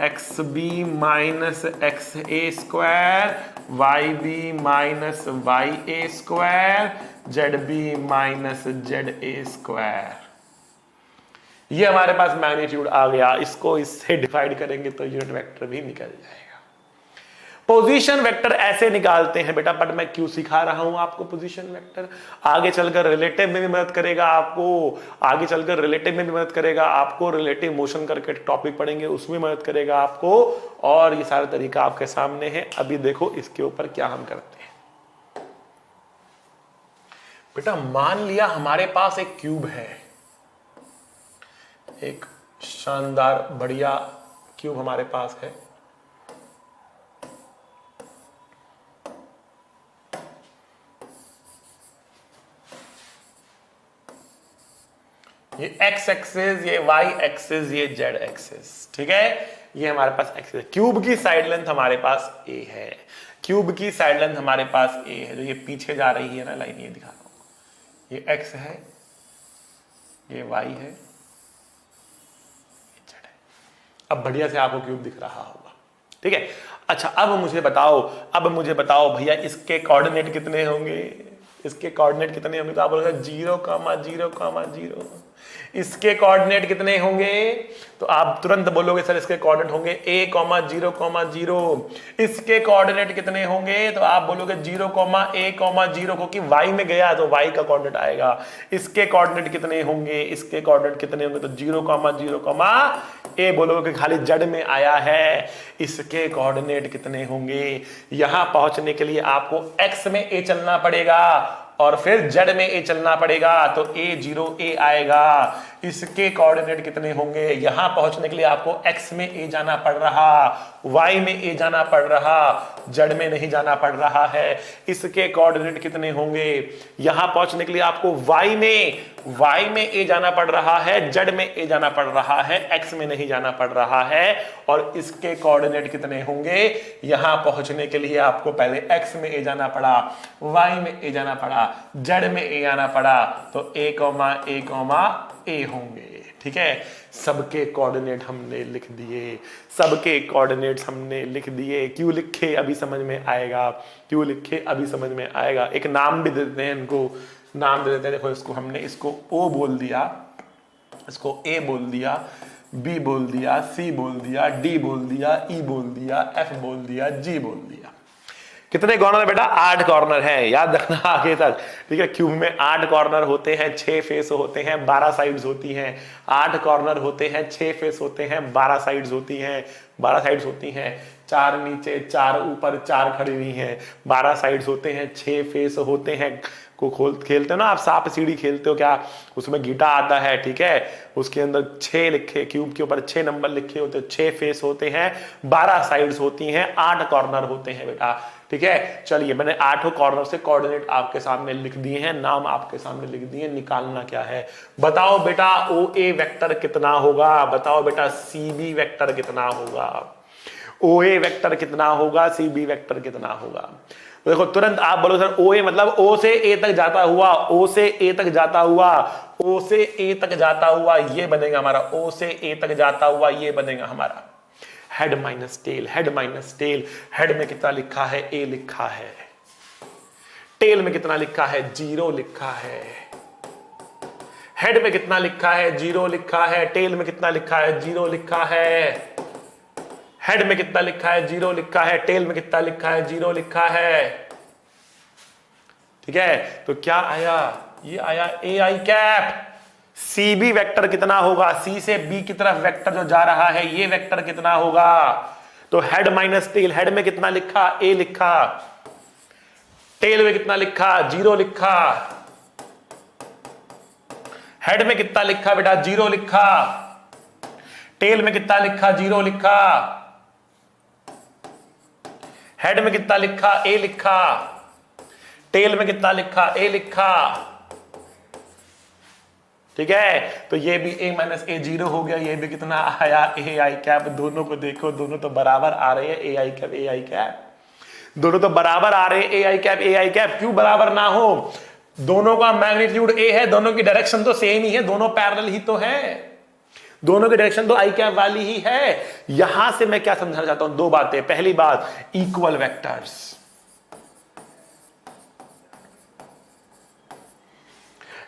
X B minus X A square, Y B minus Y A square, Z B minus Z A square. ये हमारे पास magnitude आ गया। इसको इससे डिवाइड करेंगे तो यूनिट वेक्टर भी निकल जाएगा। पोजीशन वेक्टर ऐसे निकालते हैं बेटा, बट मैं क्यों सिखा रहा हूं आपको पोजीशन वेक्टर, आगे चलकर रिलेटिव में भी मदद करेगा आपको, आगे चलकर रिलेटिव में भी मदद करेगा आपको, रिलेटिव मोशन करके टॉपिक पढ़ेंगे उसमें मदद करेगा आपको, और ये सारा तरीका आपके सामने है। अभी देखो इसके ऊपर क्या हम करते हैं बेटा। मान लिया हमारे पास एक क्यूब है, एक शानदार बढ़िया क्यूब हमारे पास है। ये एक्स एक्सिस, ये वाई एक्सिस, ये जेड एक्सिस, ठीक है। ये हमारे पास एक्सिस है। क्यूब की साइड लेंथ हमारे पास ए है, क्यूब की साइड लेंथ हमारे पास ए है। जो ये पीछे जा रही है ना लाइन, ये दिखा रहा हूं, ये एक्स है, ये वाई है, अब बढ़िया से आपको क्यूब दिख रहा होगा, ठीक है। अच्छा अब मुझे बताओ भैया इसके कोऑर्डिनेट कितने होंगे, इसके कोऑर्डिनेट कितने होंगे, तो आप बोलोगे 0,0,0। इसके कोऑर्डिनेट कितने होंगे, तो आप तुरंत बोलोगे सर इसके कोऑर्डिनेट होंगे a,0,0। इसके कोऑर्डिनेट कितने होंगे, तो आप बोलोगे 0,a,0, क्योंकि y में गया तो y का कोऑर्डिनेट आएगा। इसके कोऑर्डिनेट कितने होंगे, इसके कोऑर्डिनेट कितने होंगे, तो 0,0, a बोलोगे खाली z में आया है। इसके कोऑर्डिनेट कितने होंगे, यहां पहुंचने के लिए आपको x में a चलना पड़ेगा और फिर z में a चलना पड़ेगा, तो a आएगा। इसके कोऑर्डिनेट कितने होंगे, यहां पहुंचने के लिए आपको x में a जाना पड़ रहा, y में a जाना पड़ रहा, z में नहीं जाना पड़ रहा है। इसके कोऑर्डिनेट कितने होंगे, यहां पहुंचने के लिए आपको y में a जाना पड़ रहा है, z में a जाना पड़ रहा है, x में नहीं जाना पड़ रहा है। और इसके कोऑर्डिनेट कितने होंगे, यहां पहुंचने के लिए आपको पहले x में a जाना पड़ा, y में a जाना पड़ा, z में a आना पड़ा, तो a होंगे, ठीक है। सबके कोऑर्डिनेट हमने लिख दिए, सबके कोऑर्डिनेट्स हमने लिख दिए। क्यों लिखे अभी समझ में आएगा, क्यों लिखे अभी समझ में आएगा। एक नाम भी देते हैं इनको, नाम दे देते हैं। देखो इसको हमने इसको O बोल दिया, इसको A बोल दिया, B बोल दिया, C बोल दिया, D बोल दिया, E बोल दिया, F बोल दिया, G बोल दिया। कितने कॉर्नर है बेटा, 8 कॉर्नर है, याद रखना आगे तक, ठीक है। क्यूब में 8 कॉर्नर होते हैं, 6 फेस होते हैं, 12 साइड्स होती हैं। 8 कॉर्नर होते हैं, 6 फेस होते हैं, 12 साइड्स होती हैं, 12 साइड्स होती हैं। 4 नीचे, 4 ऊपर, 4 खड़ी हुई हैं, 12 साइड्स होते हैं, 6 फेस होते हैं। को खेलते हो ना आप, सांप सीढ़ी खेलते हो क्या, उसमें गीटा आता है, ठीक है। उसके अंदर 6 लिखे, क्यूब के ऊपर 6 नंबर लिखे होते हैं, 6 फेस होते हैं, 12 साइड्स होती हैं, 8 कॉर्नर होते हैं बेटा, ठीक है, चलिए मैंने 8 कॉर्नर से कोऑर्डिनेट आपके सामने लिख दिए हैं, नाम आपके सामने लिख दिए, निकालना क्या है? बताओ बेटा ओ ए वेक्टर कितना होगा, बताओ बेटा सी बी वेक्टर कितना होगा, ओ ए वेक्टर कितना होगा, सी बी वेक्टर कितना होगा। तो देखो तुरंत आप बोलो सर ओ ए मतलब ओ से ए तक जाता हुआ, ओ से ए तक जाता हुआ, ओ से ए तक जाता हुआ, ये बनेगा हमारा ओ से ए तक जाता हुआ, ये बनेगा हमारा head minus tell. Head minus tell, head में कितना लिखा है? ए लिखा है। टेल में कितना लिखा है? 0 लिखा है। हेड में कितना लिखा है? 0 लिखा है। टेल में कितना लिखा है? 0 लिखा है। हेड में कितना लिखा है? 0 लिखा है। टेल में कितना लिखा है? 0 लिखा है। ठीक है, तो क्या आया? ये आया ए आई कैप। सी बी वेक्टर कितना होगा? सी से बी की तरफ वेक्टर जो जा रहा है, ये वेक्टर कितना होगा? तो हेड माइनस टेल, हेड में कितना लिखा? ए लिखा। टेल में कितना लिखा? 0 लिखा। हेड में कितना लिखा बेटा? 0 लिखा। टेल में कितना लिखा? 0 लिखा। हेड में कितना लिखा? ए लिखा। टेल में कितना लिखा? ए लिखा। ठीक है, तो ये भी ए माइनस ए 0 हो गया, ये भी कितना आया? ए आई कैप। दोनों को देखो, दोनों तो बराबर आ रहे हैं, ए आई कैप ए आई कैप, दोनों तो बराबर आ रहे हैं, ए आई कैप ए आई कैप। क्यों बराबर ना हो? दोनों का मैग्नीट्यूड ए है, दोनों की डायरेक्शन तो सेम ही है, दोनों पैरेलल ही तो है, दोनों की डायरेक्शन तो आई कैप वाली ही है। यहां से मैं क्या समझाना चाहता हूं? 2 बातें। पहली बात, इक्वल वेक्टर्स।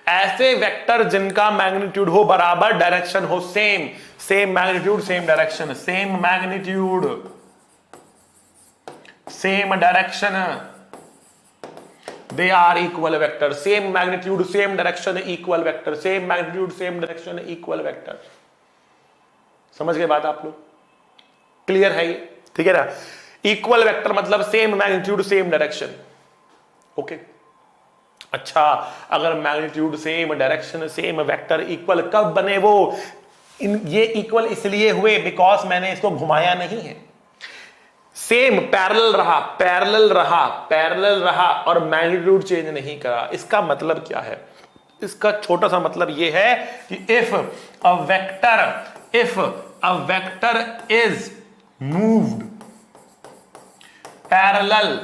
ऐसे वेक्टर जिनका मैग्नीट्यूड हो बराबर, डायरेक्शन हो same, same magnitude same direction, same magnitude same direction, they are equal vector. Same magnitude same direction equal vector, same magnitude same direction equal vector. समझ गए बात आप लोग? क्लियर है ये? ठीक है ना? इक्वल वेक्टर मतलब same magnitude same direction. Okay, अच्छा, अगर magnitude same direction same vector equal कब बने वो? ये इक्वल इसलिए हुए बिकॉज मैंने इसको घुमाया नहीं है, सेम पैरेलल रहा, पैरेलल रहा, पैरेलल रहा और मैग्नीट्यूड चेंज नहीं करा। इसका मतलब क्या है? इसका छोटा सा मतलब ये है कि if a vector is moved parallel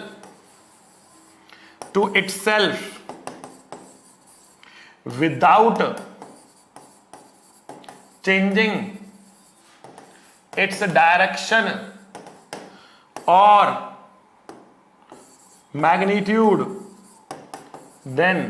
to itself without changing its direction or magnitude, then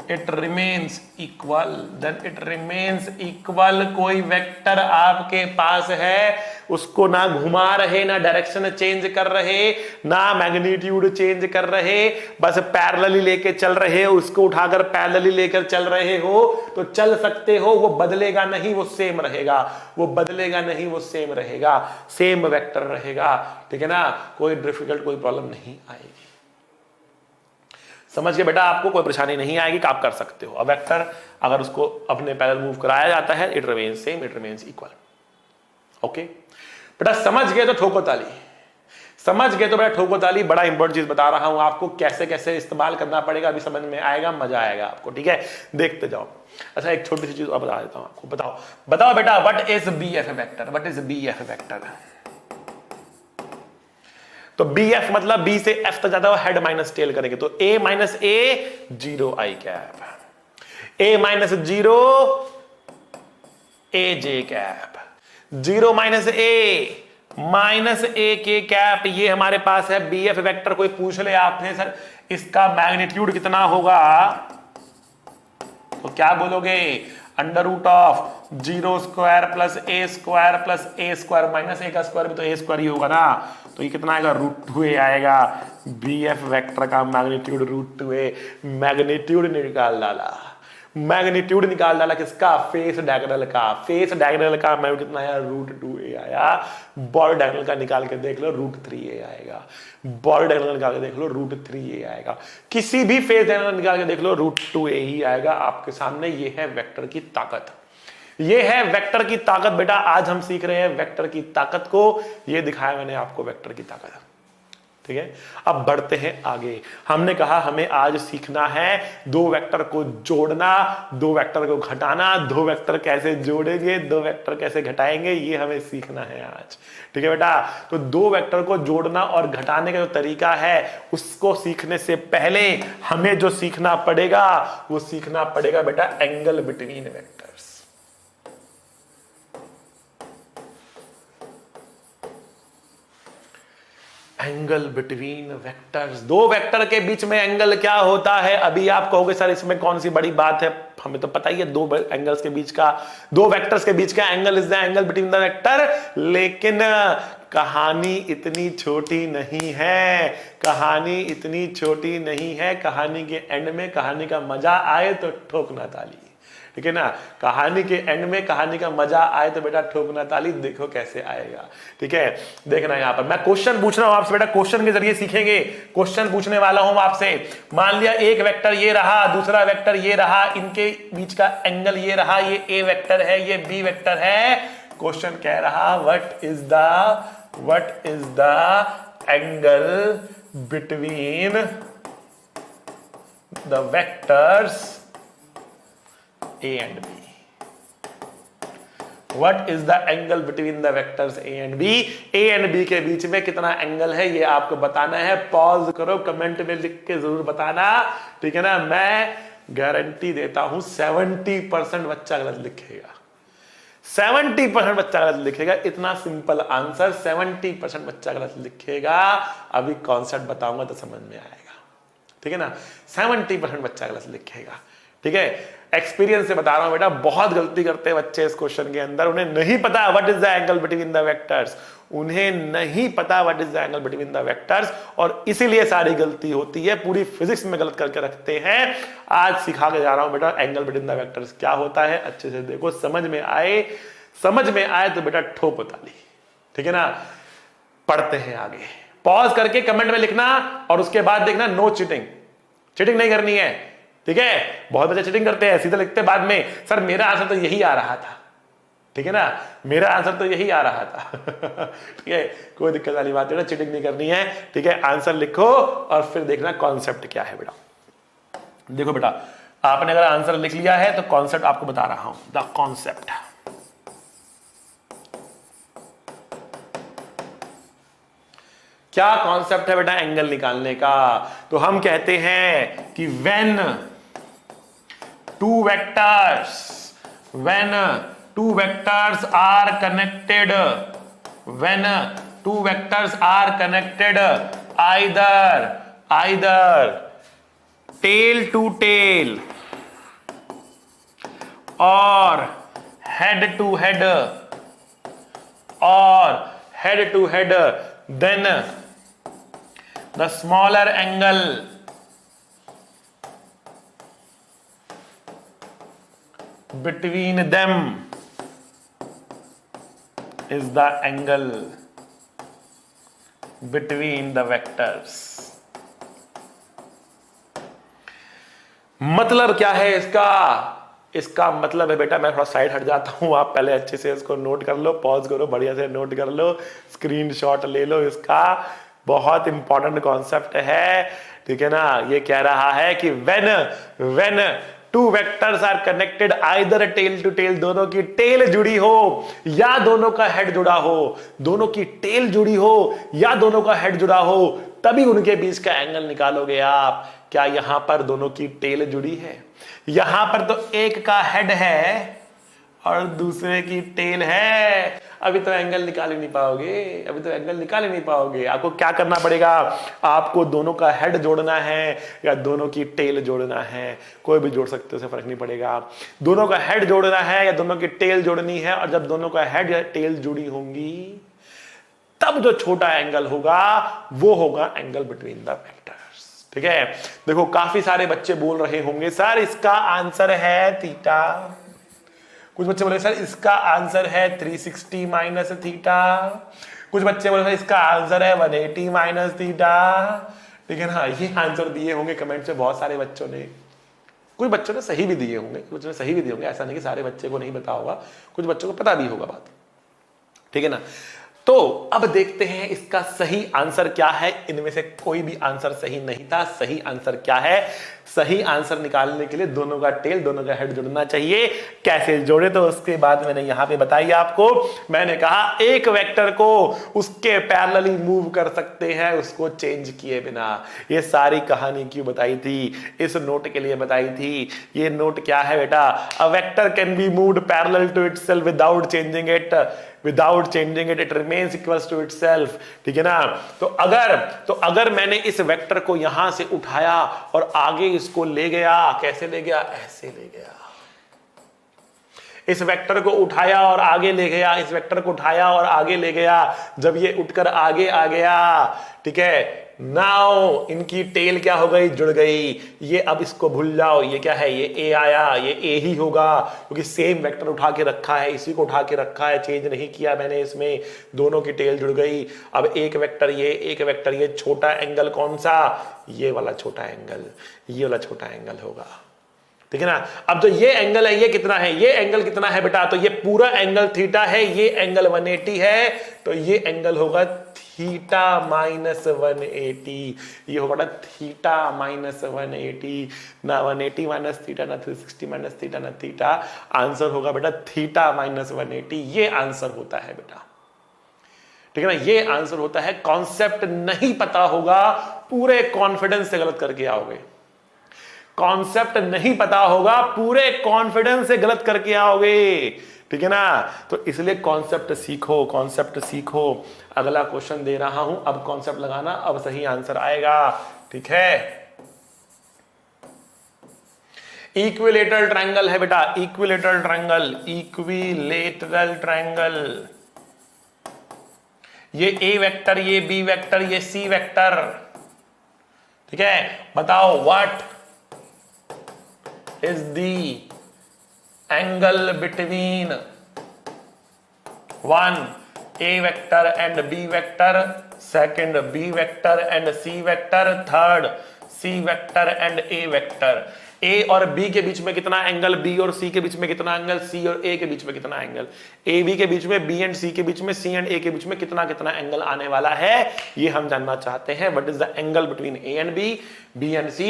it remains equal, then it remains equal। कोई वेक्टर आपके पास है, उसको ना घुमा रहे, ना डायरेक्शन चेंज कर रहे, ना मैग्नीट्यूड चेंज कर रहे, बस पैरेलली लेके चल रहे हो, उसको उठाकर पैरेलली लेकर चल रहे हो तो चल सकते हो। वो बदलेगा नहीं, वो सेम रहेगा, वो बदलेगा नहीं, वो सेम रहेगा, सेम वेक्टर रहेगा। ठीक है ना? कोई डिफिकल्ट, कोई प्रॉब्लम नहीं आएगी। समझ गए बेटा? आपको कोई परेशानी नहीं आएगी कि आप कर सकते हो। अब वेक्टर अगर उसको अपने पैरेलल मूव कराया जाता है, it remains same, it remains equal. Okay बेटा, समझ गए तो ठोको ताली। समझ गए तो बेटा ठोको ताली। बड़ा इंपॉर्टेंट चीज बता रहा हूं आपको, कैसे कैसे इस्तेमाल करना पड़ेगा, अभी समझ में आएगा, मजा आएगा आपको। ठीक है, देखते जाओ। अच्छा, एक छोटी सी चीज और बता देता हूं आपको। बताओ बताओ बेटा, what is B F vector? What is B F vector? तो बी एफ मतलब बी से एफ तक जाता है, हेड माइनस टेल करेंगे तो A minus A 0 I cap, A minus 0 A J cap, 0 minus A K cap. ये हमारे पास है बी एफ वेक्टर। कोई पूछ ले आपसे सर इसका मैग्नीट्यूड कितना होगा, तो क्या बोलोगे? Under root of 0 square plus A square minus A का स्क्वायर भी तो ए स्क्वायर ही होगा ना। तो ये कितना आएगा? √2a आएगा। बी एफ वेक्टर का मैग्नीट्यूड √2a। मैग्नीट्यूड निकाल डाला, मैग्नीट्यूड निकाल डाला किसका? फेस डायगोनल का। फेस डायगोनल का मैग्नीट्यूड कितना आया? √2a आया। बॉर्डर डायगोनल का निकाल के देख लो, √3a आएगा। बॉर्डर डायगोनल निकाल के देख लो, √3a आएगा। किसी भी फेस डायगोनल निकाल के देख लो, √2a ही आएगा। आपके सामने ये है वेक्टर की ताकत। ये है वेक्टर की ताकत बेटा। आज हम सीख रहे हैं वेक्टर की ताकत को। ये दिखाया मैंने आपको वेक्टर की ताकत, ठीक है। अब बढ़ते हैं आगे। हमने कहा हमें आज सीखना है दो वेक्टर को जोड़ना, दो वेक्टर को घटाना, दो वेक्टर कैसे जोड़ेंगे, दो वेक्टर कैसे घटाएंगे, ये हमें सीखना है आज, ठीक है बेटा। तो दो वेक्टर को जोड़ना और घटाने का जो तरीका है उसको सीखने से पहले हमें जो सीखना पड़ेगा वो सीखना पड़ेगा बेटा angle between vectors. Angle between vectors, दो वेक्टर के बीच में एंगल क्या होता है। अभी आप कहोगे सर इसमें कौन सी बड़ी बात है, हमें तो पता ही है दो एंगल्स के बीच का, दो वेक्टर्स के बीच का angle is the angle between the vector. लेकिन कहानी इतनी छोटी नहीं है, कहानी इतनी छोटी नहीं है। कहानी के एंड में कहानी का मजा आए तो ठोकना ताली, ठीक है ना। कहानी के एंड में कहानी का मजा आए तो बेटा ठोकना ताली। देखो कैसे आएगा, ठीक है। देखना यहां पर मैं क्वेश्चन पूछ रहा हूं आपसे बेटा, क्वेश्चन के जरिए सीखेंगे। क्वेश्चन पूछने वाला हूं आपसे, मान लिया एक वेक्टर ये रहा, दूसरा वेक्टर ये रहा, इनके बीच का एंगल ये रहा, ये ए वेक्टर है, ये बी वेक्टर है। क्वेश्चन कह रहा what is the angle between the vectors A and B. What is the angle between the vectors A and B? A and B के बीच में कितना एंगल है ये आपको बताना है। पॉज करो, कमेंट में लिख के जरूर बताना, ठीक है ना। मैं गारंटी देता हूं 70% बच्चा गलत लिखेगा, 70% बच्चा गलत लिखेगा। इतना सिंपल आंसर, 70% बच्चा गलत लिखेगा। अभी कॉन्सेप्ट बताऊंगा तो समझ में आएगा, ठीक है ना। 70% बच्चा गलत लिखेगा, ठीक है। एक्सपीरियंस से बता रहा हूं बेटा, बहुत गलती करते हैं बच्चे इस क्वेश्चन के अंदर। उन्हें नहीं पता what is the angle between the vectors, उन्हें नहीं पता what is the angle between the vectors, और इसीलिए सारी गलती होती है। पूरी फिजिक्स में गलत करके रखते हैं। आज सिखा के जा रहा हूं बेटा एंगल बिटवीन द वेक्टर्स क्या होता है। अच्छे से देखो, समझ में आए तो बेटा ठोको ताली, ठीक है ना। पढ़ते हैं आगे। पॉज करके कमेंट में लिखना और उसके बाद देखना नो चीटिंग, चीटिंग नहीं करनी है, ठीक है। बहुत बच्चे चीटिंग करते हैं, सीधे लिखते बाद में सर मेरा आंसर तो यही आ रहा था, ठीक है ना, मेरा आंसर तो यही आ रहा था ठीक है। कोई दिक्कत वाली बात है, चीटिंग नहीं करनी है, ठीक है। आंसर लिखो और फिर देखना कॉन्सेप्ट क्या है बेटा। देखो बेटा, आपने अगर आंसर लिख लिया है तो कॉन्सेप्ट आपको बता रहा हूं, द कॉन्सेप्ट। क्या कॉन्सेप्ट है बेटा एंगल निकालने का। तो हम कहते हैं कि when two vectors are connected, when two vectors are connected either tail to tail और head to head, then the smaller angle between them is the angle between the vectors। मतलब क्या है इसका मतलब है बेटा, मैं थोड़ा साइड हट जाता हूं, आप पहले अच्छे से इसको नोट कर लो, पॉज करो, बढ़िया से नोट कर लो, स्क्रीनशॉट ले लो इसका। बहुत इंपॉर्टेंट कॉन्सेप्ट है, ठीक है ना। ये कह रहा है कि when two vectors are connected either tail to tail, दोनों की टेल जुड़ी हो या दोनों का हेड जुड़ा हो, दोनों की टेल जुड़ी हो या दोनों का हेड जुड़ा हो, तभी उनके बीच का एंगल निकालोगे आप। क्या यहां पर दोनों की टेल जुड़ी है? यहां पर तो एक का हेड है और दूसरे की टेल है। अभी तो एंगल निकाल ही नहीं पाओगे, आपको क्या करना पड़ेगा, आपको दोनों का हेड जोड़ना है या दोनों की टेल जोड़ना है। कोई भी जोड़ सकते हो, उसे फर्क नहीं पड़ेगा। दोनों का हेड जोड़ना है या दोनों की टेल जोड़नी है, और जब दोनों का हेड या टेल जुड़ी होंगी तब जो छोटा एंगल होगा वो होगा एंगल बिटवीन द वेक्टर्स, ठीक है। देखो, काफी सारे बच्चे बोल रहे होंगे सर इसका आंसर है थीटा, कुछ बच्चे बोले सर इसका आंसर है 360 माइनस थीटा, कुछ बच्चे बोले सर इसका आंसर है 180 माइनस थीटा, ठीक है ना। ये आंसर दिए होंगे कमेंट से बहुत सारे बच्चों ने, कुछ बच्चों ने सही भी दिए होंगे, कुछ ने सही भी दिए होंगे, ऐसा नहीं कि सारे बच्चे को नहीं पता होगा, कुछ बच्चों को पता भी होगा बात, ठीक है ना। तो अब देखते हैं इसका सही आंसर क्या है। इनमें से कोई भी आंसर सही नहीं था। सही आंसर क्या है? सही आंसर निकालने के लिए दोनों का टेल, दोनों का हेड जुड़ना चाहिए। कैसे जोड़े? तो उसके बाद मैंने यहां पे बताई आपको। मैंने कहा एक वेक्टर को उसके पैरेलली मूव कर सकते हैं उसको चेंज किए बिना। ये सारी कहानी क्यों बताई थी? इस नोट के लिए बताई थी। ये नोट क्या है बेटा? A vector can be moved parallel to itself without changing it, without changing it remains equals to itself, ठीक है ना। तो अगर मैंने इस वेक्टर को यहां से उठाया और आगे इसको ले गया, कैसे ले गया? ऐसे ले गया। इस वेक्टर को उठाया और आगे ले गया, इस वेक्टर को उठाया और आगे ले गया। जब ये उठकर आगे आ गया, ठीक है, नाउ इनकी टेल क्या हो गई? जुड़ गई। ये अब इसको भूल जाओ, ये क्या है? ये ए आया, ये ए ही होगा क्योंकि सेम वेक्टर उठा के रखा है, इसी को उठा के रखा है, चेंज नहीं किया मैंने इसमें। दोनों की टेल जुड़ गई। अब एक वेक्टर ये, एक वेक्टर ये। छोटा एंगल कौन सा? ये वाला छोटा एंगल, ये वाला छोटा एंगल होगा, ठीक है ना। अब जो ये एंगल है, ये कितना है? ये एंगल कितना है बेटा? तो ये पूरा एंगल थीटा है, ये एंगल 180 है, तो ये एंगल होगा थीटा माइनस 180। ये होगा ना थीटा माइनस 180, ना 180 माइनस थीटा, ना 360 माइनस थीटा, ना थीटा। आंसर होगा बेटा थीटा माइनस 180। ये आंसर होता है बेटा, ठीक है ना। ये आंसर होता है। कॉन्सेप्ट नहीं पता होगा, पूरे कॉन्फिडेंस से गलत करके आओगे। कॉन्सेप्ट नहीं पता होगा, पूरे कॉन्फिडेंस से गलत करके आओगे, ठीक है ना। तो इसलिए कॉन्सेप्ट सीखो, कॉन्सेप्ट सीखो। अगला क्वेश्चन दे रहा हूं, अब कॉन्सेप्ट लगाना, अब सही आंसर आएगा, ठीक है। इक्विलेटरल ट्रायंगल है बेटा, इक्विलेटरल ट्रायंगल, इक्विलेटरल ट्रायंगल। ये ए वेक्टर, ये बी वेक्टर, ये सी वेक्टर, ठीक है। बताओ what is the angle between one A vector and B vector, second B vector and C vector, third C vector and A vector। A और B के बीच में कितना एंगल? B और C के बीच में कितना एंगल? C और A के बीच में कितना एंगल? A B के बीच में, B एंड C के बीच में, C एंड A के बीच में कितना कितना एंगल आने वाला है, ये हम जानना चाहते हैं। What is the angle between A and B, B and C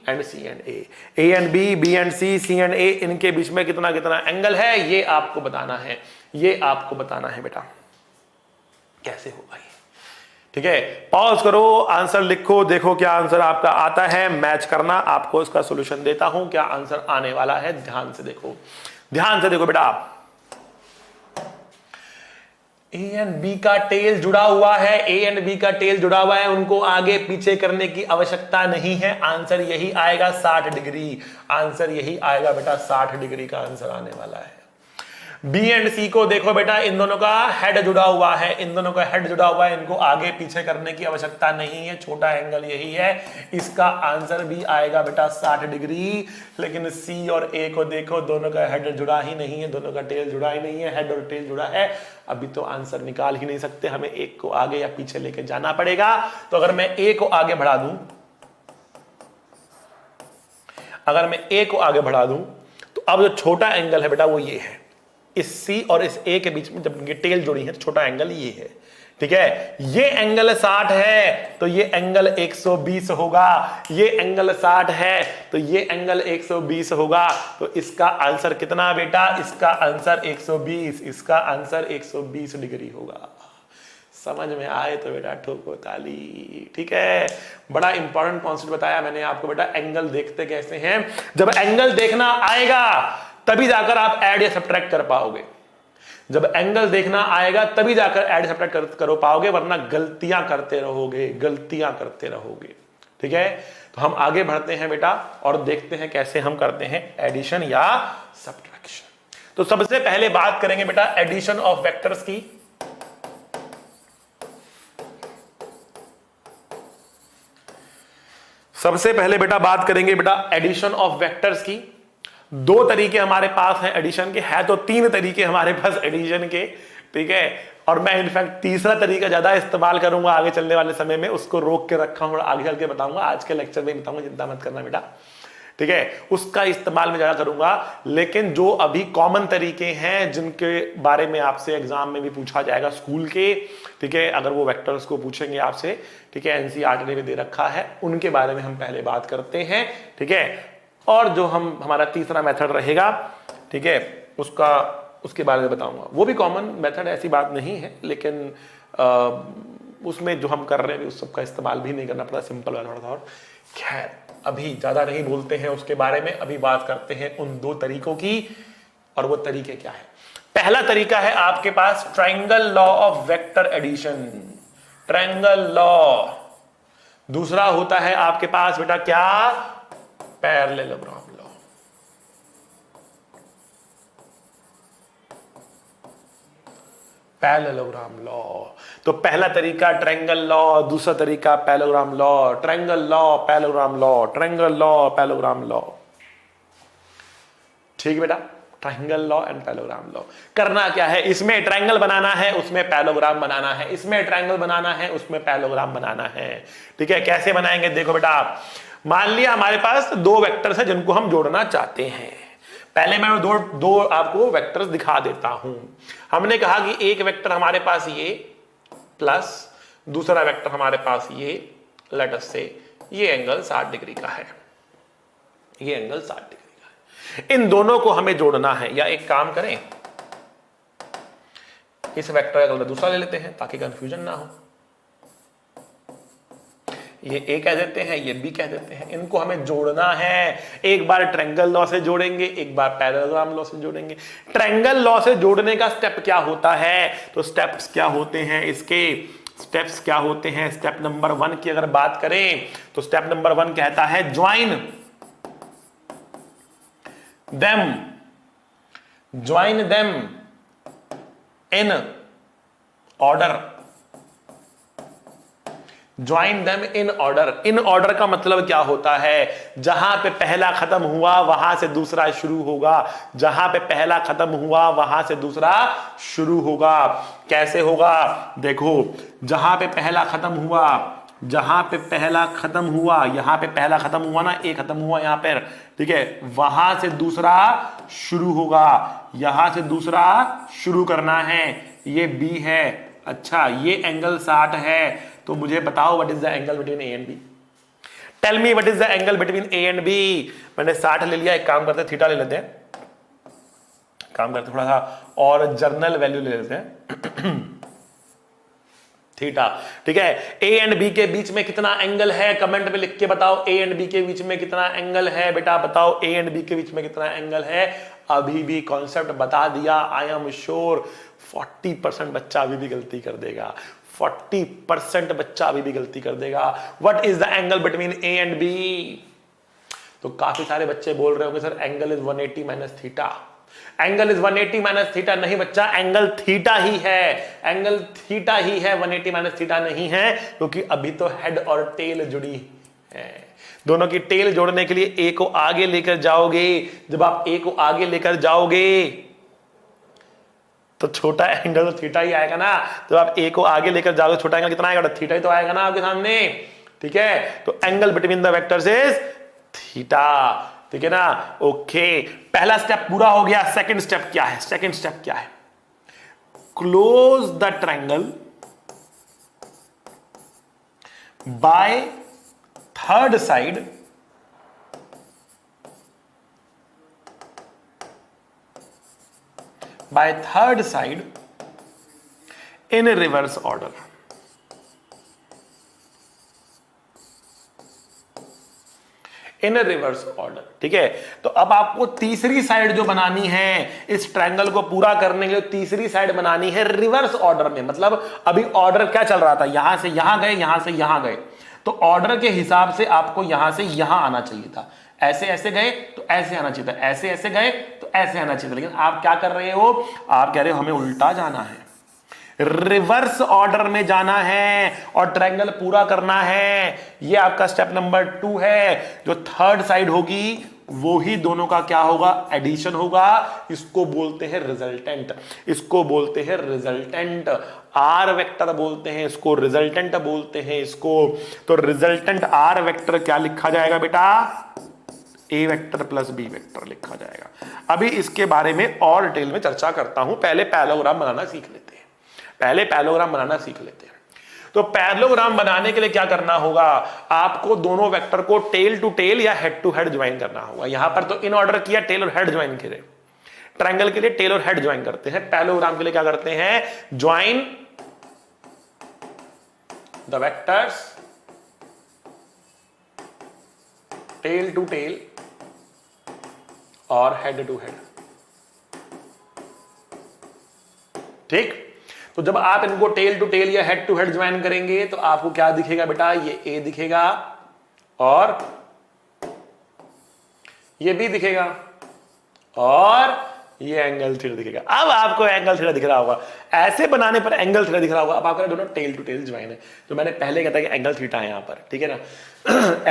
and C and A। A and B, B and C, C and A, इनके बीच में कितना कितना एंगल है, ये आपको बताना है। ये आपको बताना है बेटा, कैसे होगा ये, ठीक है। पॉज करो, आंसर लिखो, देखो क्या आंसर आपका आता है। मैच करना, आपको इसका सॉल्यूशन देता हूं, क्या आंसर आने वाला है। ध्यान से देखो, ध्यान से देखो बेटा। ए एंड बी का टेल जुड़ा हुआ है, ए एंड बी का टेल जुड़ा हुआ है, उनको आगे पीछे करने की आवश्यकता नहीं है। आंसर यही आएगा 60 डिग्री। आंसर यही आएगा बेटा, 60 डिग्री का आंसर आने वाला है। बी एंड सी को देखो बेटा, इन दोनों का हेड जुड़ा हुआ है, इन दोनों का हेड जुड़ा हुआ है, इनको आगे पीछे करने की आवश्यकता नहीं है, छोटा एंगल यही है। इसका आंसर भी आएगा बेटा 60 डिग्री। लेकिन सी और ए को देखो, दोनों का हेड जुड़ा ही नहीं है, दोनों का टेल जुड़ा ही नहीं है, हेड और टेल जुड़ा है। अभी तो आंसर निकाल ही नहीं सकते, हमें एक को आगे या पीछे लेके जाना पड़ेगा। तो अगर मैं ए को आगे बढ़ा दूं, अगर मैं ए को आगे बढ़ा दूं, तो अब जो छोटा एंगल है बेटा वो ये है। इस सी और इस ए के बीच में जब ये टेल जुड़ी है तो छोटा एंगल ये है, ठीक है। ये एंगल 60 है तो ये एंगल 120 होगा, ये एंगल 60 है तो ये एंगल 120 होगा। तो इसका आंसर कितना बेटा? इसका आंसर 120, इसका आंसर 120 डिग्री होगा। समझ में आए तो बेटा ठोको ताली, ठीक है। बड़ा इंपॉर्टेंट कॉन्सेप्ट बताया मैंने आपको बेटा। एंगल देखते कैसे हैं? जब एंगल देखना आएगा तभी जाकर आप ऐड या सब्ट्रैक्ट कर पाओगे। जब एंगल देखना आएगा तभी जाकर ऐड सब्ट्रैक्ट कर पाओगे, वरना गलतियां करते रहोगे, गलतियां करते रहोगे, ठीक है। तो हम आगे बढ़ते हैं बेटा और देखते हैं कैसे हम करते हैं एडिशन या सब्ट्रैक्शन। तो सबसे पहले बात करेंगे बेटा एडिशन ऑफ वेक्टर्स की। सबसे पहले बेटा बात करेंगे बेटा एडिशन ऑफ वेक्टर्स की। दो तरीके हमारे पास हैं एडिशन के, है तो तीन तरीके हमारे पास एडिशन के, ठीक है। और मैं इनफैक्ट तीसरा तरीका ज्यादा इस्तेमाल करूंगा आगे चलने वाले समय में, उसको रोक के रखा हूं और आगे चल के बताऊंगा। आज के लेक्चर में बताऊंगा, चिंता मत करना बेटा, ठीक है, उसका इस्तेमाल मैं ज्यादा करूंगा। लेकिन जो अभी कॉमन तरीके हैं जिनके बारे में आपसे एग्जाम में भी पूछा जाएगा स्कूल के, ठीक है, अगर वो वेक्टर्स को पूछेंगे आपसे, ठीक है, एनसीईआरटी ने भी दे रखा है, उनके बारे में हम पहले बात करते हैं। ठीक है, और जो हमारा तीसरा मेथड रहेगा, ठीक है, उसके बारे में बताऊंगा। वो भी कॉमन मेथड, ऐसी बात नहीं है, लेकिन उसमें जो हम कर रहे हैं उस सबका इस्तेमाल भी नहीं करना पड़ा, सिंपल वाला थोड़ा। और खैर अभी ज्यादा नहीं बोलते हैं उसके बारे में, अभी बात करते हैं उन दो तरीकों की। और वो तरीके क्या है? पहला तरीका है आपके पास triangle law of vector addition, triangle law. दूसरा होता है आपके पास बेटा क्या? Parallelogram law. Parallelogram law. तो पहला तरीका ट्रायंगल लॉ, दूसरा तरीका parallelogram law. Triangle law, parallelogram law, triangle law, parallelogram law. ठीक बेटा, triangle law and parallelogram law. करना क्या है? इसमें ट्रायंगल बनाना है, उसमें पैरेललोग्राम बनाना है, इसमें ट्रायंगल बनाना है, उसमें पैरेललोग्राम बनाना है। ठीक है, कैसे बनाएंगे? देखो बेटा, मान लिया हमारे पास दो वेक्टर्स हैं जिनको हम जोड़ना चाहते हैं। पहले मैं दो आपको वेक्टर्स दिखा देता हूं। हमने कहा कि एक वेक्टर हमारे पास ये प्लस दूसरा वेक्टर हमारे पास ये, लेट अस से ये एंगल 60 डिग्री का है, ये एंगल 60 डिग्री का है। इन दोनों को हमें जोड़ना है। या एक काम करें, इस वेक्टर का दूसरा ले लेते हैं ताकि कंफ्यूजन ना हो। ये ए कह देते हैं, ये बी कह देते हैं। इनको हमें जोड़ना है। एक बार ट्रायंगल लॉ से जोड़ेंगे, एक बार पैरेललोग्राम लॉ से जोड़ेंगे। ट्रायंगल लॉ से जोड़ने का स्टेप क्या होता है? तो स्टेप्स क्या होते हैं इसके? स्टेप्स क्या होते हैं? स्टेप नंबर 1 की अगर बात करें तो स्टेप नंबर 1 कहता है join them in order. Join them in order. In order का मतलब क्या होता है? जहां पे पहला खत्म हुआ वहां से दूसरा शुरू होगा। जहां पे पहला खत्म हुआ वहां से दूसरा शुरू होगा। कैसे होगा? देखो, जहां पे पहला खत्म हुआ, जहां पे पहला खत्म हुआ, यहां पे पहला खत्म हुआ ना, एक खत्म हुआ यहां पर, ठीक है, वहां से दूसरा शुरू होगा। यहां से दूसरा शुरू करना है। ये बी है। अच्छा, ये एंगल 60 है। तो मुझे बताओ what is the angle between A and B. Tell me what is the angle between A and B. मैंने 60 ले लिया, एक काम करते हैं थीटा ले लेते हैं, काम करते थोड़ा सा और जर्नल वैल्यू ले लेते हैं थीटा। ठीक है, ए एंड बी के बीच में कितना एंगल है? कमेंट में लिख के बताओ। ए एंड बी के बीच में कितना एंगल है? बेटा बताओ, ए एंड बी के बीच में कितना एंगल है? अभी भी कॉन्सेप्ट बता दिया। आई एम श्योर 40% बच्चा अभी भी गलती कर देगा। 40% बच्चा अभी भी गलती कर देगा। What is the angle between A and B? तो काफी सारे बच्चे बोल रहे होंगे sir angle is 180 minus theta. Angle is 180 minus theta. नहीं बच्चा, एंगल थीटा ही है, एंगल थीटा ही है, 180 माइनस थीटा नहीं है, क्योंकि अभी तो हेड और टेल जुड़ी है। दोनों की टेल जोड़ने के लिए ए को आगे लेकर जाओगे। जब आप ए को आगे लेकर जाओगे तो छोटा एंगल तो थीटा ही आएगा ना। तो आप ए को आगे लेकर जाओगे, छोटा एंगल कितना आएगा? थीटा ही तो आएगा ना आपके सामने। ठीक है, तो angle between the vectors is theta. ठीक है ना? ओके, पहला स्टेप पूरा हो गया। सेकंड स्टेप क्या है? सेकंड स्टेप क्या है? Close the triangle by third side by third side in reverse order। In reverse order. ठीक है, तो अब आपको तीसरी साइड जो बनानी है इस ट्रायंगल को पूरा करने के लिए, तीसरी साइड बनानी है रिवर्स ऑर्डर में। मतलब अभी ऑर्डर क्या चल रहा था? यहां से यहां गए, यहां से यहां गए, तो ऑर्डर के हिसाब से आपको यहां से यहां आना चाहिए था। ऐसे ऐसे गए तो ऐसे आना चाहिए था, ऐसे ऐसे गए तो ऐसे आना चाहिए था। लेकिन आप क्या कर रहे हो? आप कह रहे हो हमें उल्टा जाना है, रिवर्स ऑर्डर में जाना है और ट्रायंगल पूरा करना है। ये आपका स्टेप नंबर 2 है। जो थर्ड साइड होगी वो ही दोनों का क्या होगा? एडिशन होगा। इसको बोलते हैं रिजल्टेंट, इसको बोलते हैं रिजल्टेंट। आर वेक्टर बोलते हैं इसको, रिजल्टेंट बोलते हैं इसको। तो रिजल्टेंट आर वेक्टर क्या लिखा जाएगा बेटा? A vector plus B vector लिखा जाएगा। अभी इसके बारे में और डिटेल में चर्चा करता हूं, पहले पैरेललोग्राम बनाना सीख लेते हैं। पहले पैरेललोग्राम बनाना सीख लेते हैं। तो पैरेललोग्राम बनाने के लिए क्या करना होगा, आपको दोनों वेक्टर को टेल टू टेल या हेड टू हेड ज्वाइन करना होगा। यहां पर तो इन ऑर्डर किया, टेल और हेड ज्वाइन किए। ट्रायंगल के लिए टेल और हेड ज्वाइन करते हैं, पैरेललोग्राम के लिए क्या करते हैं, join the vectors tail to tail और हेड टू हेड। ठीक, तो जब आप इनको टेल टू टेल या हेड टू हेड ज्वाइन करेंगे तो आपको क्या दिखेगा बेटा, ये ए दिखेगा और ये बी दिखेगा और ये एंगल थीटा दिखेगा। अब आपको एंगल थीटा दिख रहा होगा, ऐसे बनाने पर एंगल थीटा दिख रहा होगा। अब आपका दोनों टेल टू टेल ज्वाइन है, तो मैंने पहले कहता कि एंगल थीटा है यहां पर, ठीक है ना।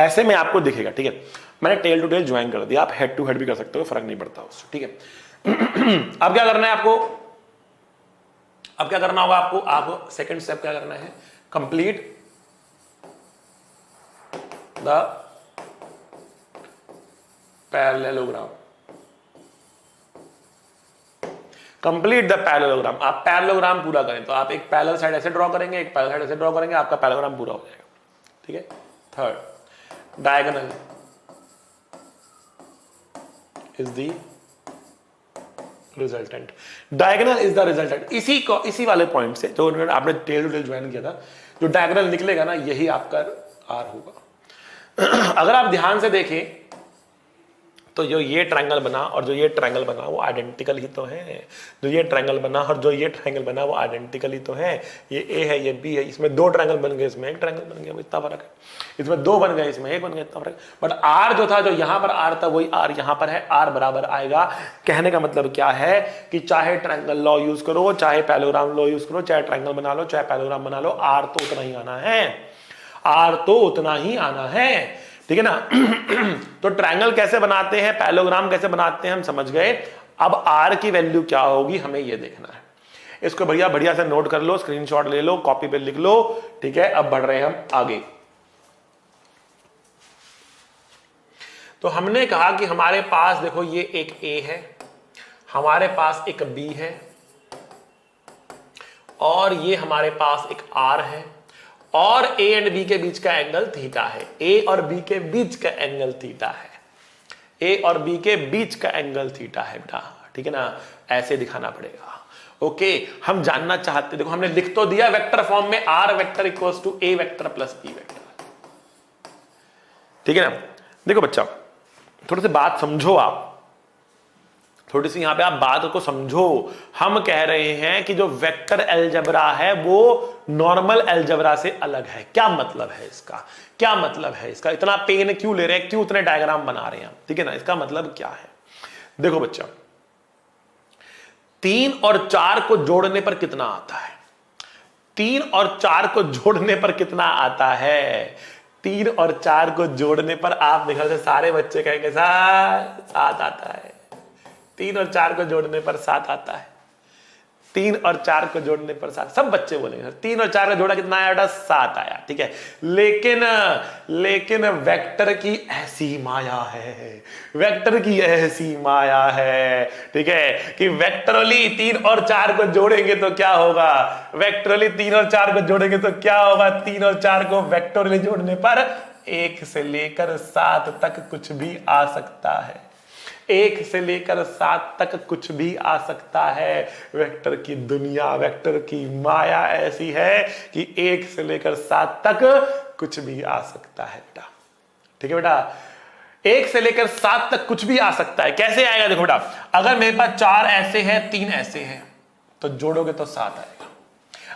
ऐसे में आपको दिखेगा, ठीक है। मैंने टेल टू टेल ज्वाइन कर दिया, आप हेड टू हेड भी कर सकते हो, फर्क नहीं पड़ता उससे, ठीक है। अब क्या करना है आपको, अब क्या करना होगा आपको, आप सेकंड स्टेप क्या करना है, complete the parallelogram. Complete the parallelogram, आप पैरेललोग्राम पूरा करें। तो आप एक पैरेलल साइड ऐसे ड्रॉ करेंगे, एक पैरेलल साइड ऐसे ड्रॉ करेंगे, आपका पैरेललोग्राम पूरा हो जाएगा, ठीक है। Third, diagonal is the resultant. Diagonal is the resultant. इसी वाले पॉइंट से जो आपने टेल टू टेल ज्वाइन किया था, जो डायगोनल निकलेगा ना, यही आपका आर होगा। अगर आप ध्यान से देखें तो जो ये ट्रायंगल बना और जो ये ट्रायंगल बना वो आइडेंटिकल ही तो है। जो ये ट्रायंगल बना और जो ये ट्रायंगल बना वो आइडेंटिकल ही तो है। ये ए है, ये बी है, इसमें दो ट्रायंगल बन गए, इसमें एक ट्रायंगल बन गया, इतना फर्क है। इसमें दो बन गए, इसमें एक बन गया, इतना फर्क है। बट आर जो था, जो यहां पर आर था, वही आर यहां पर है, आर बराबर आएगा। कहने का मतलब क्या है कि चाहे ट्रायंगल लॉ यूज करो, चाहे पैरेललोग्राम लॉ यूज करो, चाहे ट्रायंगल बना लो, चाहे पैरेललोग्राम बना लो, आर तो उतना ही आना है, आर तो उतना ही आना है, ठीक है ना। तो ट्रायंगल कैसे बनाते हैं, पैरेललोग्राम कैसे बनाते हैं, हम समझ गए। अब आर की वैल्यू क्या होगी हमें ये देखना है। इसको बढ़िया बढ़िया से नोट कर लो, स्क्रीनशॉट ले लो, कॉपी पे लिख लो, ठीक है। अब बढ़ रहे हैं हम आगे। तो हमने कहा कि हमारे पास देखो ये एक ए है, हमारे पास एक बी है और ये हमारे पास एक आर है और ए एंड बी के बीच का एंगल थीटा है। ए और बी के बीच का एंगल थीटा है, ए और बी के बीच का एंगल थीटा है बेटा, ठीक है ना। ऐसे दिखाना पड़ेगा, ओके। हम जानना चाहते, देखो हमने लिख तो दिया वेक्टर फॉर्म में, R vector equals to A vector plus B vector, ठीक है ना। देखो बच्चा, थोड़ी सी बात समझो आप, थोड़ी सी यहां पे आप बात को समझो। हम कह रहे हैं कि जो वेक्टर अलजेब्रा है वो नॉर्मल अलजेब्रा से अलग है। क्या मतलब है इसका, क्या मतलब है इसका, इतना पेन क्यों ले रहे हैं, क्यों इतने डायग्राम बना रहे हैं, ठीक है ना। इसका मतलब क्या है, देखो बच्चा, 3 और 4 को जोड़ने पर कितना आता है, 3 और 4 को जोड़ने पर कितना आता है, 3 और 4 को जोड़ने पर आप निकल से सारे बच्चे कहेंगे सात आता है। 3 और 4 को जोड़ने पर 7 आता है, 3 और 4 को जोड़ने पर 7, सब बच्चे बोलेंगे सर 3 और 4 का जोड़ा कितना आया बेटा, 7 आया, ठीक है। लेकिन वेक्टर की ऐसी माया है, वेक्टर की ऐसी माया है, ठीक है, कि वेक्टरली 3 और 4 को जोड़ेंगे तो क्या होगा, वेक्टरली 3 और 4 को जोड़ेंगे तो क्या होगा, 3 और 4 को वेक्टरली जोड़ने पर 1 से लेकर 7 तक कुछ भी आ सकता है, 1 से लेकर 7 तक कुछ भी आ सकता है। वेक्टर की दुनिया, वेक्टर की माया ऐसी है कि 1 से लेकर 7 तक कुछ भी आ सकता है बेटा, ठीक है बेटा। 1 से लेकर 7 तक कुछ भी आ सकता है। कैसे आएगा, देखो बेटा, अगर मेरे पास 4 ऐसे हैं 3 ऐसे हैं तो जोड़ोगे तो 7 आएगा।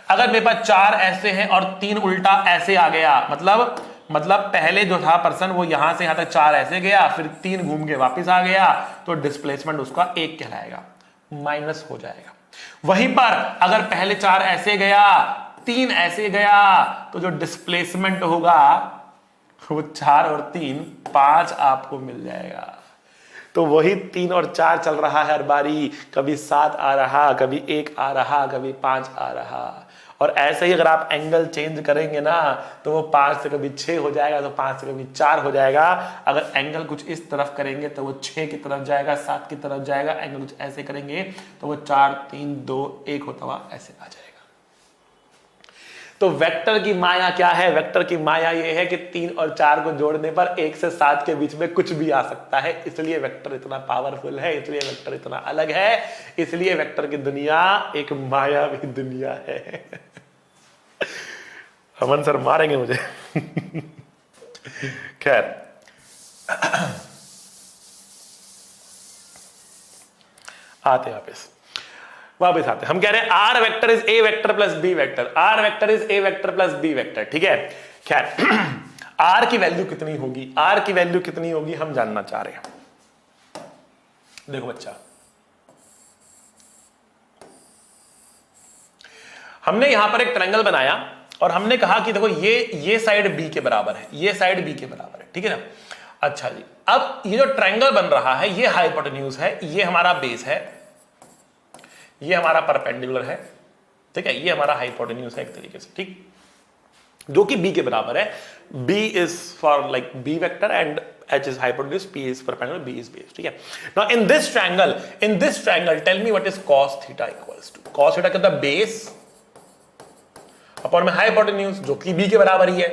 अगर मेरे पास 4 ऐसे हैं और 3 उल्टा ऐसे आ गया, मतलब पहले जो था पर्सन वो यहां से यहां तक 4 ऐसे गया, फिर 3 घूम के वापस आ गया, तो डिस्प्लेसमेंट उसका 1 कहलाएगा, माइनस हो जाएगा। वहीं पर अगर पहले 4 ऐसे गया 3 ऐसे गया, तो जो डिस्प्लेसमेंट होगा वो 4 और 3 5 आपको मिल जाएगा। तो वही 3 और 4 चल रहा है हर बारी, कभी 7 आ रहा, कभी 1 आ रहा, कभी 5 आ रहा। और ऐसे ही अगर आप एंगल चेंज करेंगे ना तो वो 5 से कभी 6 हो जाएगा, तो 5 से कभी 4 हो जाएगा। अगर एंगल कुछ इस तरफ करेंगे तो वो 6 की तरफ जाएगा, 7 की तरफ जाएगा। एंगल कुछ ऐसे करेंगे तो वो 4 3 2 1 होता हुआ ऐसे आ जाएगा। तो वेक्टर की माया क्या है? वेक्टर की माया ये है कि 3 और 4 को जोड़ने पर 1 से 7 के बीच में कुछ भी आ सकता है। इसलिए वेक्टर इतना पावरफुल है, इसलिए वेक्टर इतना अलग है, इसलिए वेक्टर की दुनिया एक मायावी दुनिया है। अमन सर मारेंगे मुझे। खैर, आते वापस आते। हम कह रहे हैं R vector is A vector plus B vector, R vector is A vector plus B vector. ठीक है, खैर आर की वैल्यू कितनी होगी, आर की वैल्यू कितनी होगी हम जानना चाह रहे हैं। देखो बच्चा, हमने यहां पर एक ट्रायंगल बनाया और हमने कहा कि देखो ये साइड बी के बराबर है, ये साइड बी के बराबर है। ठीक है ना? अच्छा जी, अब ये जो ट्रायंगल बन रहा है ये हाइपोटेन्यूज है, ये हमारा बेस है, ये हमारा परपेंडिकुलर है। ठीक है, ये हमारा हाइपोटेन्यूज है एक तरीके से, ठीक, जो कि बी के बराबर है। B is for like B vector and h is hypotenuse, p is perpendicular, b is base। ठीक है, now in this triangle tell me what is cos theta equals to। cos theta कितना? Base upon में hypotenuse जो कि b के बराबर ही है,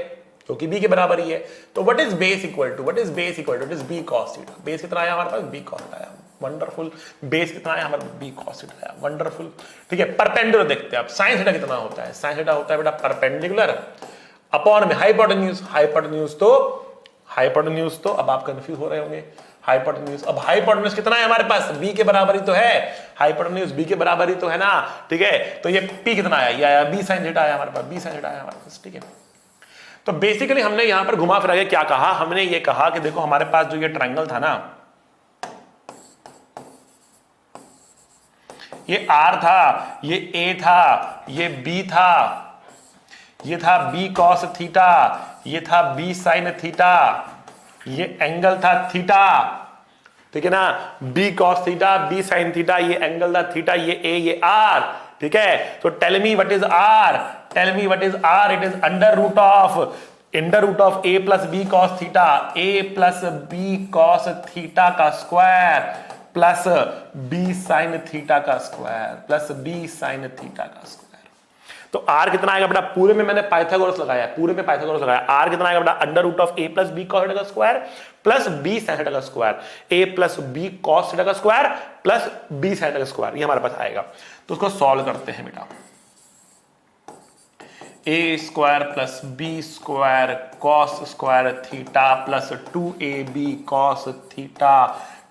जो कि b के बराबर ही है। तो what is base equal to, what is base equal to, it is b cos theta. Base कितना आया हमारे पास? b cos आया, वंडरफुल। बेस कितना आया हमारे b cos थीटा आया, वंडरफुल। ठीक है, परपेंडिकुलर देखते हैं आप, sin थीटा कितना होता है? sin थीटा होता है बेटा परपेंडिकुलर अपॉन में हाइपोटेन्यूज। हाइपोटेन्यूज तो अब आप कंफ्यूज हो रहे होंगे, हाइपोटेन्यूज, अब हाइपोटेन्यूज कितना है हमारे पास? b के बराबर ही तो है, हाइपोटेन्यूज b के बराबर ही तो है ना। ठीक है, तो ये p कितना आया? ये आया b sin थीटा आया हमारे पास, b sin थीटा आया हमारे पास। ठीक है, तो बेसिकली हमने यहां पर घुमा फिरा के क्या कहा? हमने ये कहा कि देखो हमारे पास जो ये ट्रायंगल था ना, ये r था, ये a था, ये b था, ये था b cos थीटा, ये था b sin थीटा, ये एंगल था थीटा। ठीक है ना, b cos theta, b sin theta, ये एंगल था थीटा, ये a, ये r। ठीक है, तो tell me what is r, tell me what is r। It is under root of a plus b cos theta, a plus b cos theta का square plus b sin theta का square plus b sin theta का square. तो r कितना आएगा बेटा? पूरे में मैंने पाइथागोरस लगाया, पूरे में पाइथागोरस लगाया। r कितना आएगा बेटा? Under root of a plus b cos theta का square plus b sin theta का square, a plus b cos theta का square plus b sin theta का स्क्वायर, ये हमारे पास आएगा। तो उसको सॉल्व करते हैं बेटा। a square plus b square cos square theta plus 2ab cos theta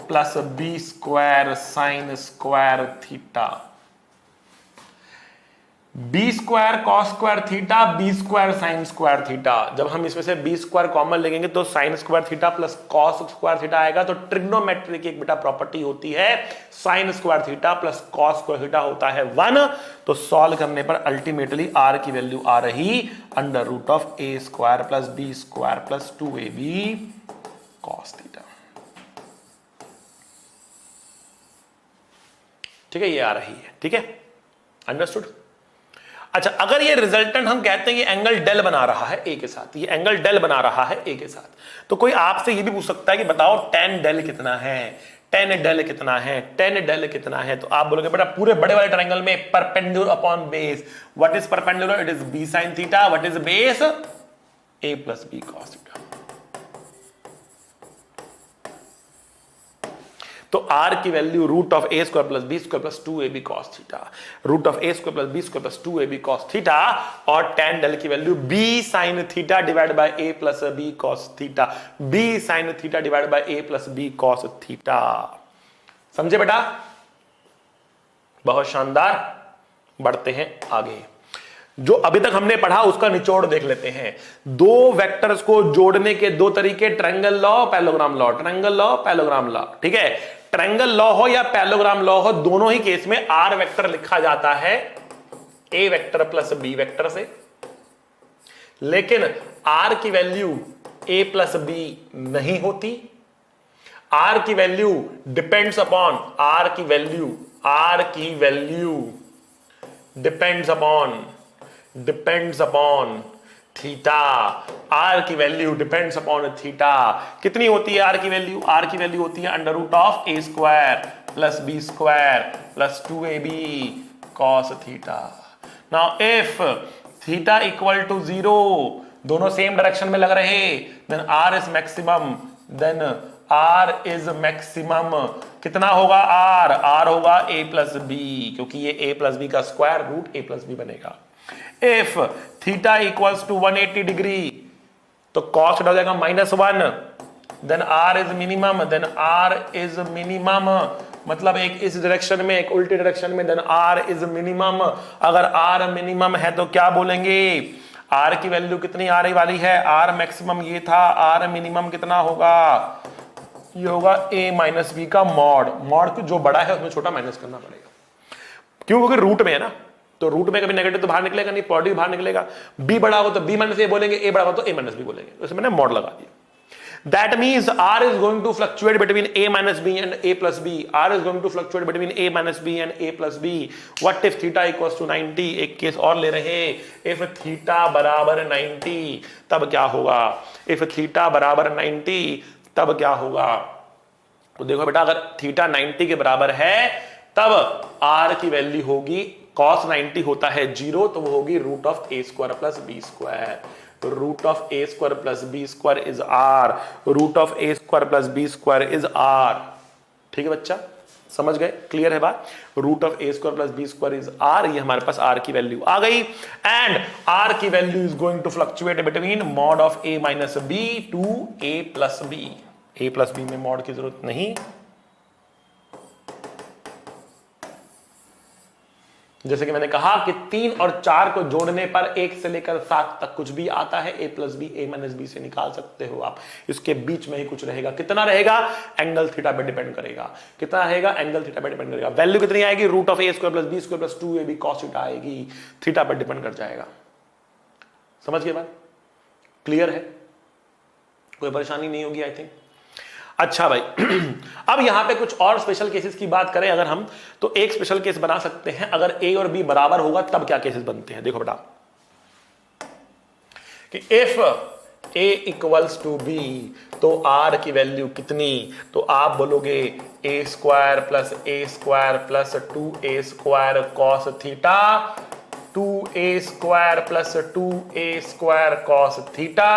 plus b square sin square theta, b square cos square theta, b square sin square theta. जब हम इसमें से b स्क्वायर कॉमन लेंगे तो sin square theta plus cos square theta आएगा। तो trigonometry की एक बेटा प्रॉपर्टी होती है, sin square theta plus cos square theta होता है 1। तो सॉल्व करने पर अल्टीमेटली r की वैल्यू आ रही under root of a square plus b square plus 2ab cos theta. ठीक है, ये आ रही है। ठीक है, अंडरस्टूड। अच्छा, अगर ये रिजल्टेंट हम कहते हैं ये एंगल डेल बना रहा है ए के साथ, ये एंगल डेल बना रहा है ए के साथ, तो कोई आपसे ये भी पूछ सकता है कि बताओ tan डेल कितना है, tan डेल कितना है, tan डेल कितना है। तो आप बोलोगे बेटा पूरे बड़े वाले ट्रायंगल में perpendicular upon base. What is perpendicular? It is b sin theta. What is base? a plus b cos theta. तो r की value root of a square plus b square plus 2ab cos theta, root of a square plus b square plus 2ab cos theta, और tan del की value b sin theta divide by a plus b cos theta, b sin theta divide by a plus b cos theta. समझे बेटा? बहुत शानदार। बढ़ते हैं आगे। जो अभी तक हमने पढ़ा उसका निचोड़ देख लेते हैं। दो वेक्टर्स को जोड़ने के दो तरीके, triangle law, parallelogram law, triangle law, parallelogram law. ठीक है, ट्रायंगल लॉ हो या पैरेललोग्राम लॉ हो, दोनों ही केस में आर वेक्टर लिखा जाता है ए वेक्टर प्लस बी वेक्टर से, लेकिन आर की वैल्यू ए प्लस बी नहीं होती। आर की वैल्यू डिपेंड्स अपॉन, आर की value depends upon depends upon theta, R की वैल्यू डिपेंड्स अपॉन थीटा। कितनी होती है आर की वैल्यू? आर की वैल्यू होती है under root of A square plus B square plus 2ab cos theta. Now if theta equal to 0, दोनों same direction में लग रहे, then R is maximum, then R is maximum. कितना होगा आर? आर होगा a प्लस बी, क्योंकि ये a plus B का square root a plus B बनेगा। If theta equals to 180 degree, तो कॉस हो जाएगा -1, then R is minimum, then R is minimum, मतलब एक इस डायरेक्शन में एक उल्टी डायरेक्शन में, देन आर इज मिनिमम। अगर आर मिनिमम है तो क्या बोलेंगे? आर की वैल्यू कितनी आने वाली है? आर मैक्सिमम ये था, आर मिनिमम कितना होगा? ये होगा a माइनस बी का मॉड। मॉड जो बड़ा है उसमें छोटा माइनस करना पड़ेगा, क्यों? क्योंकि रूट में है ना, तो रूट में कभी नेगेटिव तो बाहर निकलेगा नहीं, पॉजिटिव बाहर निकलेगा। b बड़ा हो तो b माइनस ए बोलेंगे, a बड़ा हो तो a माइनस बी बोलेंगे, तो इसमें मैंने मॉड लगा दिया। That means R is going to fluctuate between a minus b and a plus b. R is going to fluctuate between a minus b and a plus b. What if theta equals to 90? एक case और ले रहे हैं। If theta बराबर 90 तब क्या होगा? If theta बराबर 90 तब क्या होगा? तो देखो बेटा, अगर थीटा 90 के बराबर है तब R की वैल्यू होगी, cos 90 होता है 0, तो वो होगी root of a square plus b square. Root of A square plus B square is R, root of A square plus B square is R. ठीक है बच्चा, समझ गए? क्लियर है बात? Root of A square plus B square is R, ये हमारे पास आर की वैल्यू आ गई। एंड आर की value is going to fluctuate between mod of A minus B to A plus B. A plus B में mod की जरूरत नहीं, जैसे कि मैंने कहा कि 3 और 4 को जोड़ने पर 1 से लेकर 7 तक कुछ भी आता है, a plus B a minus B से निकाल सकते हो आप। इसके बीच में ही कुछ रहेगा, कितना रहेगा? एंगल थीटा पे डिपेंड करेगा। कितना रहेगा? एंगल थीटा पे डिपेंड करेगा। वैल्यू कितनी आएगी? Root of A square plus B square plus 2ab cos theta आएगी, थीटा पर डिपेंड कर जाएगा। समझ गए बात? क्लियर है? कोई परेशानी नहीं होगी आई थिंक। अच्छा भाई, अब यहां पे कुछ और स्पेशल केसेस की बात करें अगर हम, तो एक स्पेशल केस बना सकते हैं। अगर a और b बराबर होगा तब क्या केसेस बनते हैं? देखो बेटा, कि if a equals to b, तो r की वैल्यू कितनी? तो आप बोलोगे a square plus two A square cos theta, 2a square plus 2a square cos theta,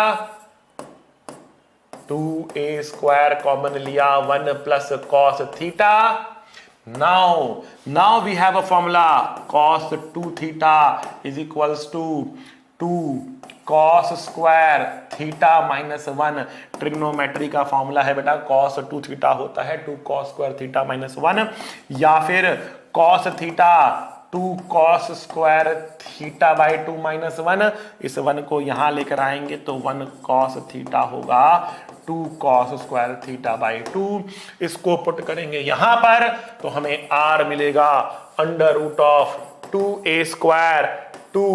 2a square common लिया, 1 plus cos theta. Now we have a formula, cos 2 theta is equals to 2 cos square theta minus 1। Trigonometry का formula है बेटा, cos 2 theta होता है 2 cos square theta minus 1, या फिर cos theta 2 cos square theta by 2 minus 1। इस 1 को यहां लेकर आएंगे तो 1 कॉस थीटा होगा 2 कॉस स्क्वायर थीटा बाई 2। इसको पुट करेंगे यहां पर तो हमें r मिलेगा under root of 2a square 2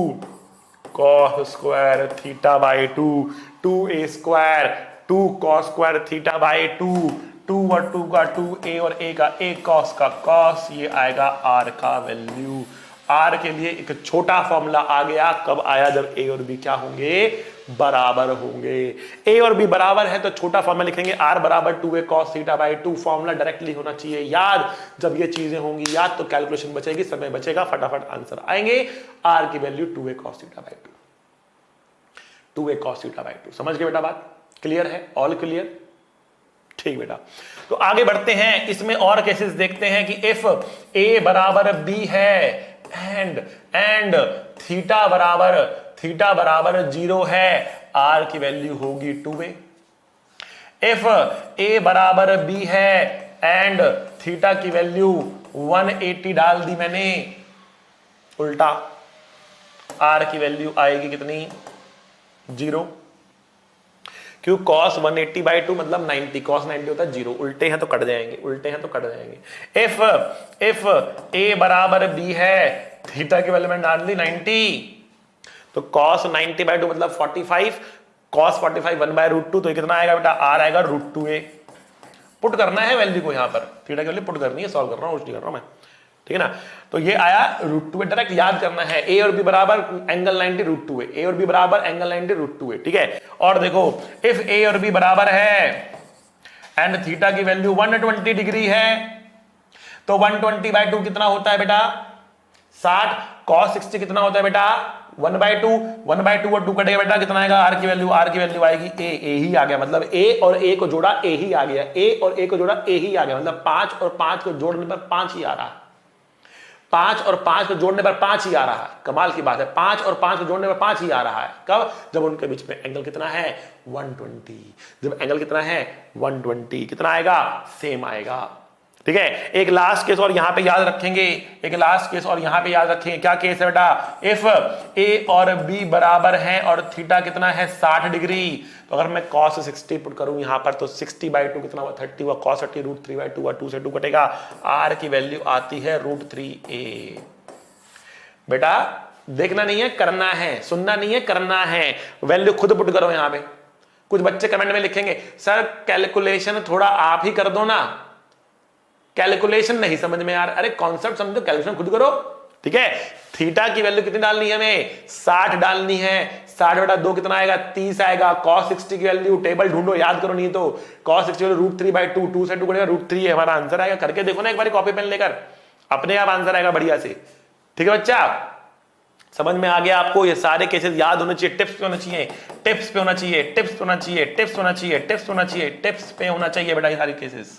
cos square theta by 2, 2a square 2 cos square theta by 2, 2 और 2 का 2a और a का a कॉस का कॉस, ये आएगा r का वैल्यू। r के लिए एक छोटा फॉर्मूला आ गया, कब आया? जब a और b क्या होंगे? बराबर होंगे। a और b बराबर है तो छोटा फॉर्मूला लिखेंगे r बराबर 2a cos theta by 2। Formula directly होना चाहिए याद। जब ये चीजें होंगी याद तो कैलकुलेशन बचेगी, समय बचेगा, फटाफट आंसर आएंगे। r की value 2a cos theta by 2, 2a cos theta by 2। समझ गए बेटा बात? क्लियर है? All clear? ठीक बेटा, तो आगे बढ़ते हैं। इसमें और केसेस देखते हैं कि इफ a बराबर b है एंड थीटा बराबर 0 है, r की वैल्यू होगी 2a। इफ a बराबर b है एंड थीटा की वैल्यू 180 डाल दी मैंने उल्टा, r की वैल्यू आएगी कितनी? 0। क्यों? cos 180 बाई 2 मतलब 90, cos 90 होता है 0, उल्टे हैं तो कट जाएंगे। इफ a बराबर b है, थीटा की वैल्यू मैंने डाल दी 90, तो cos 90 बाई 2 मतलब 45, cos 45 1 बाय रूट 2, तो ये कितना आएगा बेटा? r आएगा रूट 2a। पुट करना है वैल्यू को, यहां पर थीटा की वैल्यू पुट करनी है, सॉल्व कर रहा हूं, कुछ नहीं कर रहा हूं मैं। ठीक है ना। तो ये आया √2a, डायरेक्ट याद करना है। ए और बी बराबर एंगल 90 √2a, ए और बी बराबर एंगल 90 √2a, ठीक है। और देखो इफ ए और बी बराबर है एंड थीटा की वैल्यू 120 डिग्री है तो 120/2 कितना होता है बेटा 60, cos 60 कितना होता है बेटा 1/2, 1/2 और 2 कटेगा बेटा कितना आएगा, आर की वैल्यू आएगी ए ही आ गया, मतलब ए और ए को जोड़ा ए ही आ गया, ए और ए को जोड़ा ए ही आ गया, मतलब 5 और 5 को जोड़ने पर 5 ही आ रहा है, 5 और 5 को जोड़ने पर 5 ही आ रहा है। कमाल की बात है, 5 और 5 को जोड़ने पर 5 ही आ रहा है। कब? जब उनके बीच में एंगल कितना है 120, जब एंगल कितना है 120 कितना आएगा सेम आएगा, ठीक है। एक लास्ट केस और यहां पे याद रखेंगे, एक लास्ट केस और यहां पे याद रखेंगे। क्या केस है बेटा, इफ ए और बी बराबर हैं और थीटा कितना है 60 डिग्री, तो अगर मैं cos 60 पुट करूं यहां पर तो 60/2 कितना हुआ 30 हुआ, cos 30 √3/2 हुआ, 2 से 2 कटेगा, आर की वैल्यू आती है √3a। बेटा देखना नहीं है करना है, सुनना नहीं है करना है, वैल्यू खुद पुट करो यहां पे। कुछ बच्चे कमेंट में लिखेंगे सर कैलकुलेशन थोड़ा आप ही कर दो ना, कैलकुलेशन नहीं समझ में यार, अरे कॉन्सेप्ट समझो, कैलकुलेशन खुद करो, ठीक है। थीटा की वैल्यू कितनी डालनी है हमें 60 डालनी है, 60/2 कितना आएगा 30 आएगा। cos 60 की वैल्यू टेबल ढूंढो, याद करो नहीं तो cos 60 √3/2, 2 से 2 करेगा √3 है हमारा आंसर आएगा। करके देखो ना एक बार कॉपी पेन लेकर, अपने आप आंसर आएगा बढ़िया से, ठीक है बच्चा। समझ में आ गया आपको, ये सारे केसेस याद होने चाहिए, टिप्स पे होना चाहिए, टिप्स पे होना चाहिए, टिप्स पे होना चाहिए, टिप्स होना चाहिए, टिप्स होना चाहिए, टिप्स पे होना चाहिए बेटा ये सारे केसेस,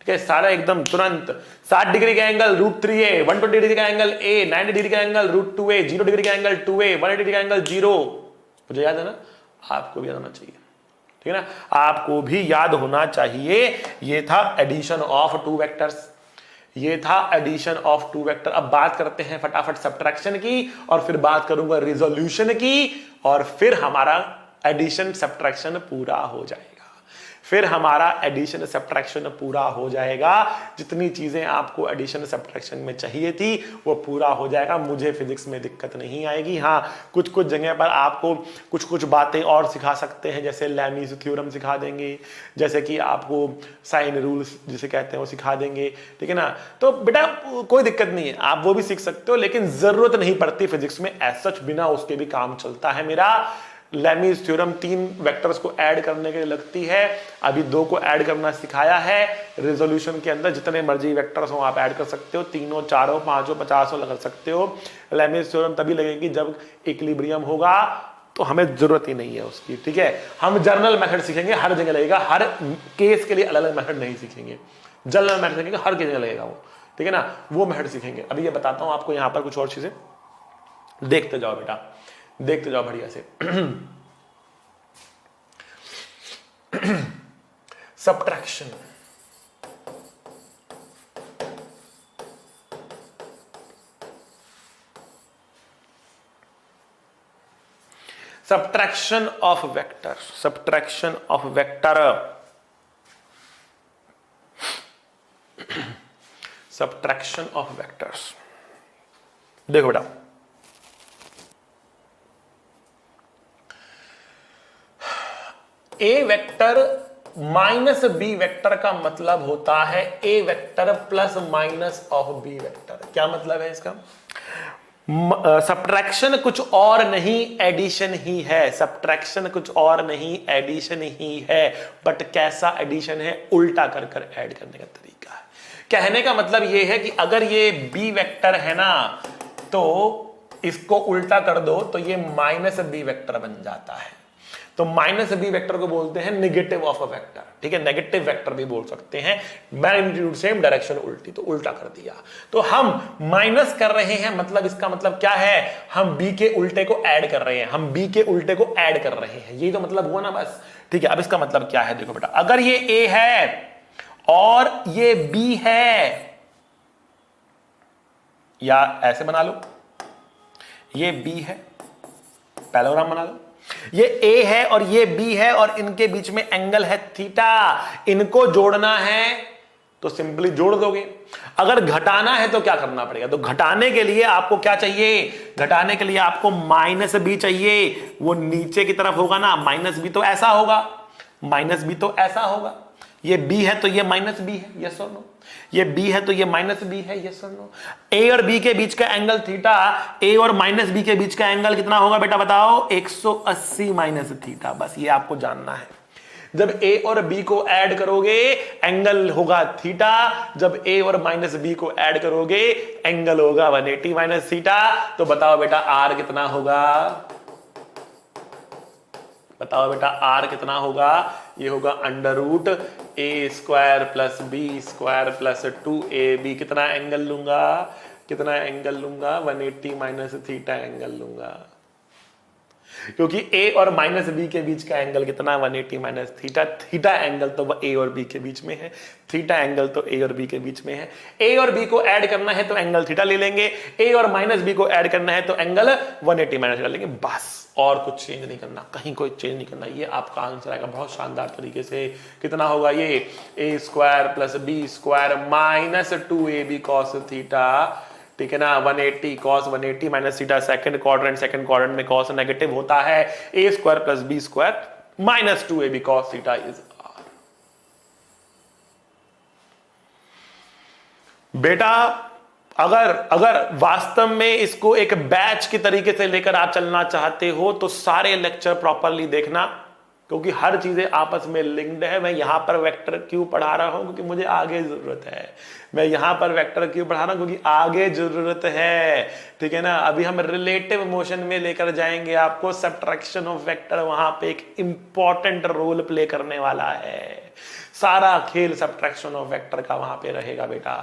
ठीक है। सारा एकदम तुरंत 60 डिग्री का एंगल √3a, 120 डिग्री का एंगल a, 90 डिग्री का एंगल √2a, 0 डिग्री का एंगल 2a, 180 डिग्री का एंगल 0। मुझे याद है ना, आपको भी याद होना चाहिए, ठीक है ना, आपको भी याद होना चाहिए। ये था एडिशन ऑफ 2 वेक्टर्स, ये था एडिशन ऑफ 2 वेक्टर। अब बात करते हैं फटाफट सब्ट्रैक्शन की, और फिर बात करूंगा रिजोल्यूशन की, और फिर हमारा एडिशन सब्ट्रैक्शन पूरा हो जाएगा, फिर हमारा एडिशन सब्ट्रैक्शन पूरा हो जाएगा। जितनी चीजें आपको एडिशन सब्ट्रैक्शन में चाहिए थी वो पूरा हो जाएगा, मुझे फिजिक्स में दिक्कत नहीं आएगी। हाँ कुछ कुछ जगह पर आपको कुछ कुछ बातें और सिखा सकते हैं, जैसे लैमीज थ्योरम सिखा देंगे, जैसे कि आपको साइन रूल्स जिसे कहते हैं वो सिखा देंगे, ठीक है ना। तो बेटा कोई दिक्कत नहीं है, आप वो भी सीख सकते हो, लेकिन जरूरत नहीं पड़ती फिजिक्स में एज सच, बिना उसके भी काम चलता है मेरा। लैमीज थ्योरम 3 वेक्टर्स को ऐड करने के लिए लगती है, अभी 2 को ऐड करना सिखाया है। रिजोल्यूशन के अंदर जितने मर्जी वेक्टर्स हो आप ऐड कर सकते हो, 3, 4, 5, 50 लगा सकते हो। लैमीज थ्योरम तभी लगेगी जब इक्विलिब्रियम होगा, तो हमें जरूरत ही नहीं है उसकी, ठीक है। हम जनरल मेथड सीखेंगे, हर जगह लगेगा, हर केस के लिए अलग अलग मेथड नहीं सीखेंगे, जनरल मेथड सीखेंगे, हर जगह लगेगा वो, ठीक है ना, वो मेथड सीखेंगे। अभी ये बताता हूं आपको, यहां पर कुछ और चीजें देखते जाओ बेटा, देखते जाओ बढ़िया से। Subtraction, subtraction of vector, subtraction of vector, subtraction of vectors. देखो बेटा, A vector minus B vector का मतलब होता है ए vector plus minus of B vector. क्या मतलब है इसका? सब्ट्रैक्शन कुछ और नहीं एडिशन ही है, सब्ट्रैक्शन कुछ और नहीं एडिशन ही है, बट कैसा एडिशन है? उल्टा कर कर ऐड करने का तरीका है। कहने का मतलब यह है कि अगर ये बी वेक्टर है ना, तो इसको उल्टा कर दो तो ये माइनस बी वेक्टर बन जाता है। तो माइनस बी वेक्टर को बोलते हैं नेगेटिव ऑफ अ वेक्टर, ठीक है, नेगेटिव वेक्टर भी बोल सकते हैं। मैग्नीट्यूड सेम, डायरेक्शन उल्टी, तो उल्टा कर दिया। तो हम माइनस कर रहे हैं, मतलब इसका मतलब क्या है? हम बी के उल्टे को ऐड कर रहे हैं, हम बी के उल्टे को ऐड कर रहे हैं, ये तो मतलब हुआ ना बस, ठीक है। अब इसका मतलब क्या है? देखो बेटा, अगर ये ए है और ये बी है, या ऐसे बना लो, ये बी है, पैराग्राम बना लो, ये ए है और ये बी है और इनके बीच में एंगल है थीटा, इनको जोड़ना है तो सिंपली जोड़ दोगे। अगर घटाना है तो क्या करना पड़ेगा? तो घटाने के लिए आपको क्या चाहिए? घटाने के लिए आपको माइनस बी चाहिए, वो नीचे की तरफ होगा ना, माइनस बी तो ऐसा होगा, माइनस बी तो ऐसा होगा, ये b है तो ये माइनस b है, यस और नो। ये b है तो ये माइनस b है, यस और नो। a और b के बीच का एंगल थीटा, a और माइनस b के बीच का एंगल कितना होगा बेटा बताओ? 180 माइनस थीटा। बस ये आपको जानना है। जब a और b को ऐड करोगे एंगल होगा थीटा, जब a और माइनस b को ऐड करोगे एंगल होगा 180 माइनस थीटा। तो बताओ बेटा r कितना होगा? बताओ बेटा r कितना होगा? ये होगा under root a square plus b square plus 2ab। कितना एंगल लूंगा? कितना एंगल लूंगा? 180 माइनस थीटा एंगल लूंगा, क्योंकि a और माइनस b के बीच का एंगल कितना? 180 माइनस थीटा। थीटा एंगल तो a और b के बीच में है, थीटा एंगल तो a और b के बीच में है। a और b को ऐड करना है तो एंगल थीटा ले लेंगे, a और माइनस b को ऐड करना है तो एंगल 180 माइनस थीटा लेंगे। बस, और कुछ चेंज नहीं करना, कहीं कोई चेंज नहीं करना। ये आपका आंसर आएगा बहुत शानदार तरीके से। कितना होगा ये? a square plus b square minus 2ab cos theta, ठीक है ना। 180 cos 180 minus theta, second quadrant में cos नेगेटिव होता है। a square plus b square minus 2ab cos theta is r। बेटा अगर वास्तव में इसको एक बैच की तरीके से लेकर आप चलना चाहते हो तो सारे लेक्चर प्रॉपरली देखना, क्योंकि हर चीजें आपस में लिंक्ड है। मैं यहां पर वेक्टर क्यों पढ़ा रहा हूं? क्योंकि मुझे आगे जरूरत है। मैं यहां पर वेक्टर क्यों पढ़ा रहा हूं? क्योंकि आगे जरूरत है, ठीक है ना। अभी हम रिलेटिव मोशन में लेकर जाएंगे आपको। सब्ट्रैक्शन ऑफ वेक्टर वहां पे एक इंपॉर्टेंट रोल प्ले करने वाला है। सारा खेल सब्ट्रैक्शन ऑफ वेक्टर का वहां पे रहेगा बेटा,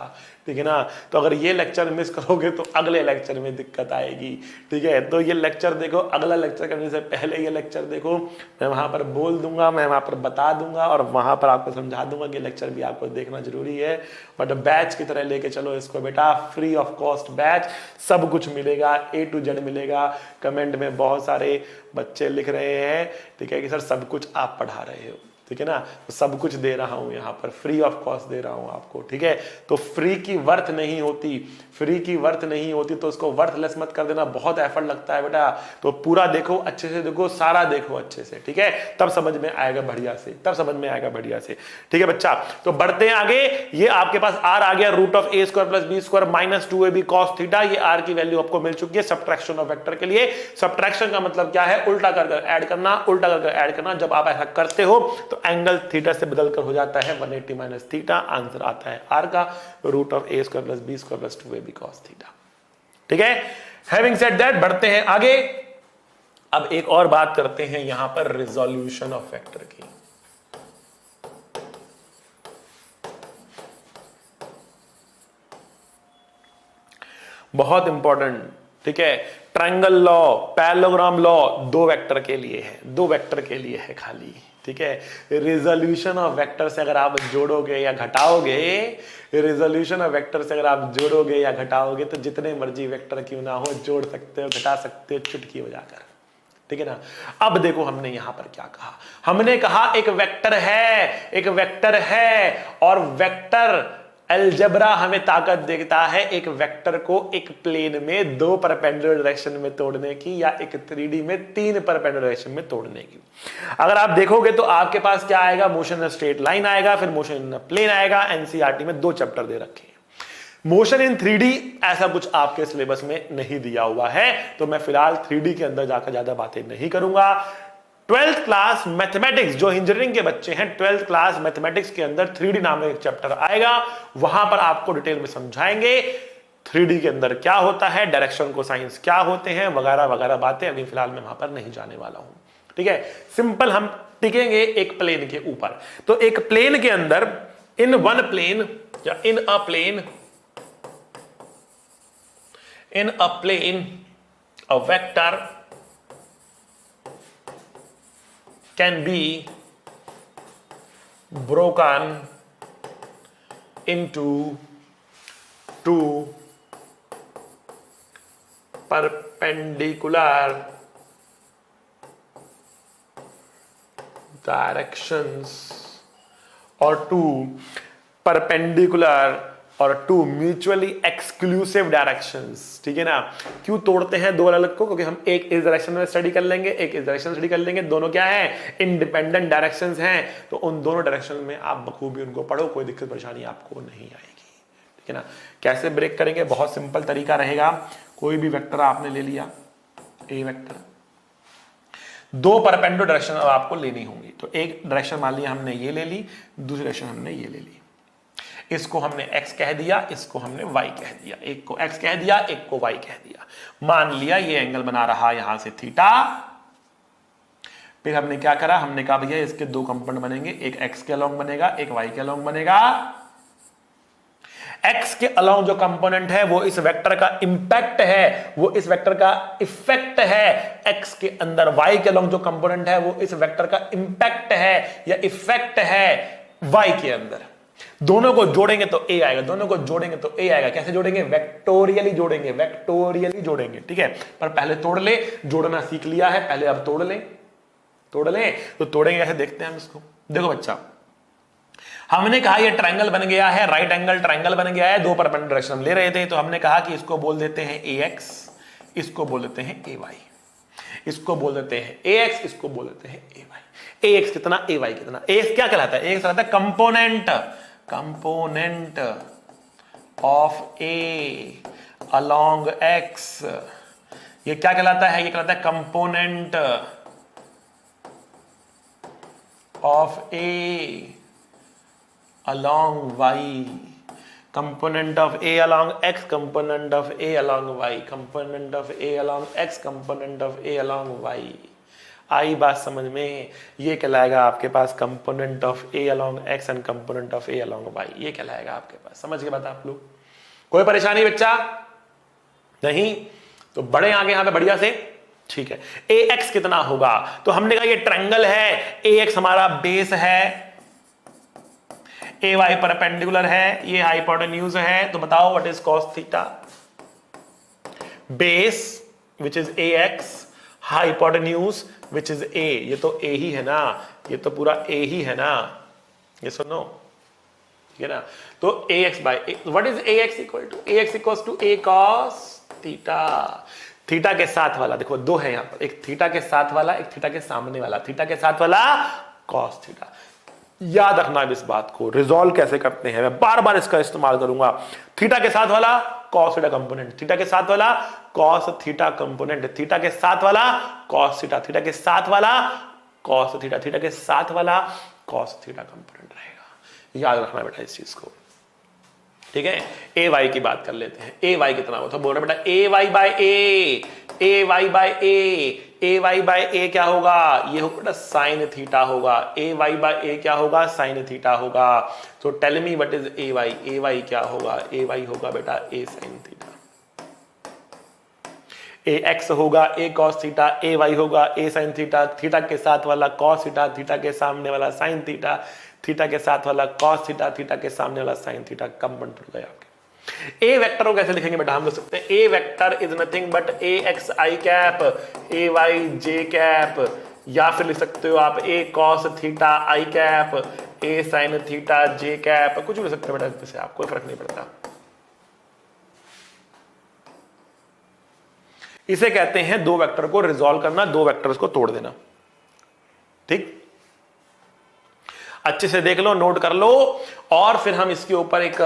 ठीक है ना। तो अगर ये लेक्चर मिस करोगे तो अगले लेक्चर में दिक्कत आएगी, ठीक है। तो ये लेक्चर देखो, अगला लेक्चर करने से पहले ये लेक्चर देखो। मैं वहां पर बोल दूंगा, मैं वहां पर बता दूंगा और वहां पर आपको समझा दूंगा कि लेक्चर भी आपको देखना जरूरी है। बट बैच की तरह लेके चलो इसको बेटा, फ्री ऑफ कॉस्ट बैच, सब कुछ मिलेगा, A to Z मिलेगा। कमेंट में बहुत सारे बच्चे लिख रहे हैं, ठीक है, कि सर सब कुछ आप पढ़ा रहे हो, ठीक है ना। तो सब कुछ दे रहा हूं यहां पर, फ्री ऑफ कॉस्ट दे रहा हूं आपको, ठीक है। तो फ्री की वर्थ नहीं होती, फ्री की वर्थ नहीं होती तो उसको वर्थलेस मत कर देना। बहुत एफर्ट लगता है बेटा। तो पूरा देखो, अच्छे से देखो, सारा देखो अच्छे से, ठीक है। तब समझ में आएगा बढ़िया से, तब समझ में आएगा बढ़िया से, ठीक है बच्चा। तो बढ़ते हैं आगे। ये आपके पास r आ गया, root of a square plus b square minus 2ab cos theta. ये r की वैल्यू आपको मिल चुकी है सब्ट्रैक्शन ऑफ वेक्टर के लिए। सब्ट्रैक्शन का मतलब क्या है? उल्टा कर ऐड करना, उल्टा कर ऐड करना। जब आप ऐसा करते हो तो एंगल थीटा से बदलकर हो जाता है 180 माइनस थीटा। आंसर आता है r का root of a square plus b square plus 2ab cos theta, ठीक है। हैविंग सेड दैट, बढ़ते हैं आगे। अब एक और बात करते हैं यहां पर रिजोल्यूशन ऑफ वेक्टर की। बहुत इंपॉर्टेंट, ठीक है। ट्रायंगल लॉ, पैरेललोग्राम लॉ दो वेक्टर के लिए है, दो वेक्टर के लिए है खाली, ठीक है। रिजोल्यूशन ऑफ वेक्टर से अगर आप जोड़ोगे या घटाओगे, रिजोल्यूशन ऑफ वेक्टर से अगर आप जोड़ोगे या घटाओगे तो जितने मर्जी वेक्टर क्यों ना हो, जोड़ सकते हो, घटा सकते हो चुटकी बजाकर, ठीक है ना। अब देखो हमने यहां पर क्या कहा। हमने कहा एक वेक्टर है, एक वेक्टर है, और वेक्टर अलजेब्रा हमें ताकत देता है एक वेक्टर को एक प्लेन में दो परपेंडिकुलर डायरेक्शन में तोड़ने की, या एक 3D में तीन परपेंडिकुलर डायरेक्शन में तोड़ने की। अगर आप देखोगे तो आपके पास क्या आएगा? मोशन इन स्ट्रेट लाइन आएगा, फिर मोशन इन प्लेन आएगा। एनसीईआरटी में दो चैप्टर दे रखे हैं। मोशन इन 3D ऐसा कुछ आपके सिलेबस में नहीं दिया हुआ है, तो मैं फिलहाल 3D के अंदर जाकर ज्यादा बातें नहीं करूंगा। 12th क्लास मैथमेटिक्स, जो इंजीनियरिंग के बच्चे हैं, 12th क्लास मैथमेटिक्स के अंदर 3D नाम का एक चैप्टर आएगा, वहां पर आपको डिटेल में समझाएंगे 3D के अंदर क्या होता है, डायरेक्शन को साइंस क्या होते हैं, वगैरह वगैरह बातें। अभी फिलहाल मैं वहां पर नहीं जाने वाला हूं, ठीक है। सिंपल हम टिकेंगे एक प्लेन के ऊपर। तो एक प्लेन के अंदर, इन वन प्लेन या in a plane, in a plane a vector can be broken into two perpendicular directions or two perpendicular और टू म्यूचुअली एक्सक्लूसिव डायरेक्शंस। ठीक है ना। क्यों तोड़ते हैं दो अलग को? क्योंकि हम एक इस डायरेक्शन में स्टडी कर लेंगे, एक इस डायरेक्शन स्टडी कर लेंगे, दोनों क्या है? इंडिपेंडेंट डायरेक्शंस हैं। तो उन दोनों डायरेक्शन में आप बखूबी उनको पढ़ो, कोई दिक्कत परेशानी आपको नहीं आएगी। ठीक है ना। कैसे ब्रेक करेंगे? बहुत सिंपल तरीका रहेगा। कोई भी वेक्टर आपने ले लिया, ए वेक्टर, दो परपेंडिकुलर डायरेक्शन अब आपको लेनी होंगी। तो एक डायरेक्शन मान लिया हमने ये ले ली, दूसरी डायरेक्शन हमने ये ले ली। इसको हमने x कह दिया, इसको हमने y कह दिया। एक को x कह दिया, एक को y कह दिया। मान लिया ये एंगल बना रहा यहां से थीटा। फिर हमने क्या करा? हमने कहा भैया इसके दो कंपोनेंट बनेंगे, एक x के अलोंग बनेगा, एक y के अलोंग बनेगा। x के अलोंग जो कंपोनेंट है वो इस वेक्टर का इंपैक्ट है, वो इस वेक्टर का इफेक्ट है। x के अंदर y के अलोंग जो कंपोनेंट है वो इस वेक्टर का इंपैक्ट है या इफेक्ट है y के अंदर। दोनों को जोड़ेंगे तो a आएगा, दोनों को जोड़ेंगे तो a आएगा। कैसे जोड़ेंगे? वेक्टोरियली जोड़ेंगे, वेक्टोरियली जोड़ेंगे। ठीक है। पर पहले तोड़ ले, जोड़ना सीख लिया है, पहले अब तोड़ ले। तो तोड़ेंगे कैसे? देखते हैं हम इसको। देखो बच्चा, हमने कहा ये ट्रायंगल बन गया है, राइट एंगल ट्रायंगल बन गया है, दो परपेंडिकुलर डायरेक्शन हम ले रहे थे। तो हमने कहा कि इसको बोल देते हैं ax, इसको बोल देते हैं ay, इसको बोल देते हैं ax, इसको बोल देते हैं ay। ax कितना, ay कितना? ax क्या कहलाता है? ax कहलाता है component of a along x। ये क्या कहलाता है? ये कहलाता है component of a along y, component of a along x, component of a along y, component of a along x, component of a along y। आई बात समझ में? ये कहलाएगा आपके पास component of A along X and component of A along Y. ये कहलाएगा आपके पास। समझ के बात आप लोग? कोई परेशानी बच्चा? नहीं? तो बड़े आगे यहां पे बढ़िया से। ठीक है। ए एक्स कितना होगा? तो हमने कहा ये ट्रायंगल है, ए एक्स हमारा बेस है, ए वाई परपेंडिकुलर है, ये हाइपोटेन्यूज है। तो बताओ what is cos theta? Base which is a x, hypotenuse which is a. ये तो ए ही है ना, ये तो पूरा ए ही है ना। ये सुनो, ठीक है ना। तो a x by a, what is a x equal to? A x equal to a cos theta. Theta के साथ वाला देखो दो है यहां पर, एक थीटा के साथ वाला, एक थीटा के सामने वाला। थीटा के साथ वाला कॉस थीटा। याद रखना इस बात को। रिजॉल्व कैसे करते हैं मैं बार बार इसका इस्तेमाल करूंगा। थीटा के साथ वाला कॉस थीटा कंपोनेंट, थीटा के साथ वाला कॉस थीटा कंपोनेंट, थीटा के साथ वाला कॉस थीटा, थीटा के साथ वाला कॉस थीटा, थीटा के साथ वाला कॉस थीटा कंपोनेंट रहेगा। याद रखना बेटा इस चीज को। ठीक है। ए वाई की बात कर लेते हैं। ए वाई कितना हुआ? तो बोल रहे बेटा a y by a, a y by a, a y by a क्या होगा? ये होगा बेटा साइन थीटा होगा। ए वाई बाई ए क्या होगा? साइन थीटा होगा। तो tell me what is a y? A y क्या होगा? ए वाई होगा बेटा a sine theta. A x होगा a cos theta, a y होगा ए साइन थीटा, थीटा के साथ वाला कॉस थीटा, थीटा के सामने वाला साइन थीटा, थीटा के साथ वाला कॉस थीटा, थीटा के सामने वाला साइन थीटा। कंपोनेंट हो गए आपके। ए वेक्टर को कैसे लिखेंगे बेटा? हम लिख सकते हैं a vector is nothing but a x i cap, a y j cap, या फिर लिख सकते हो आप a cos theta i cap, a sine theta j cap. कुछ भी लिख सकते हो बेटा, इससे आपको फर्क नहीं पड़ता। इसे कहते हैं दो वेक्टर को रिजॉल्व करना, दो वेक्टर्स को तोड़ देना। ठीक, अच्छे से देख लो, नोट कर लो, और फिर हम इसके ऊपर एक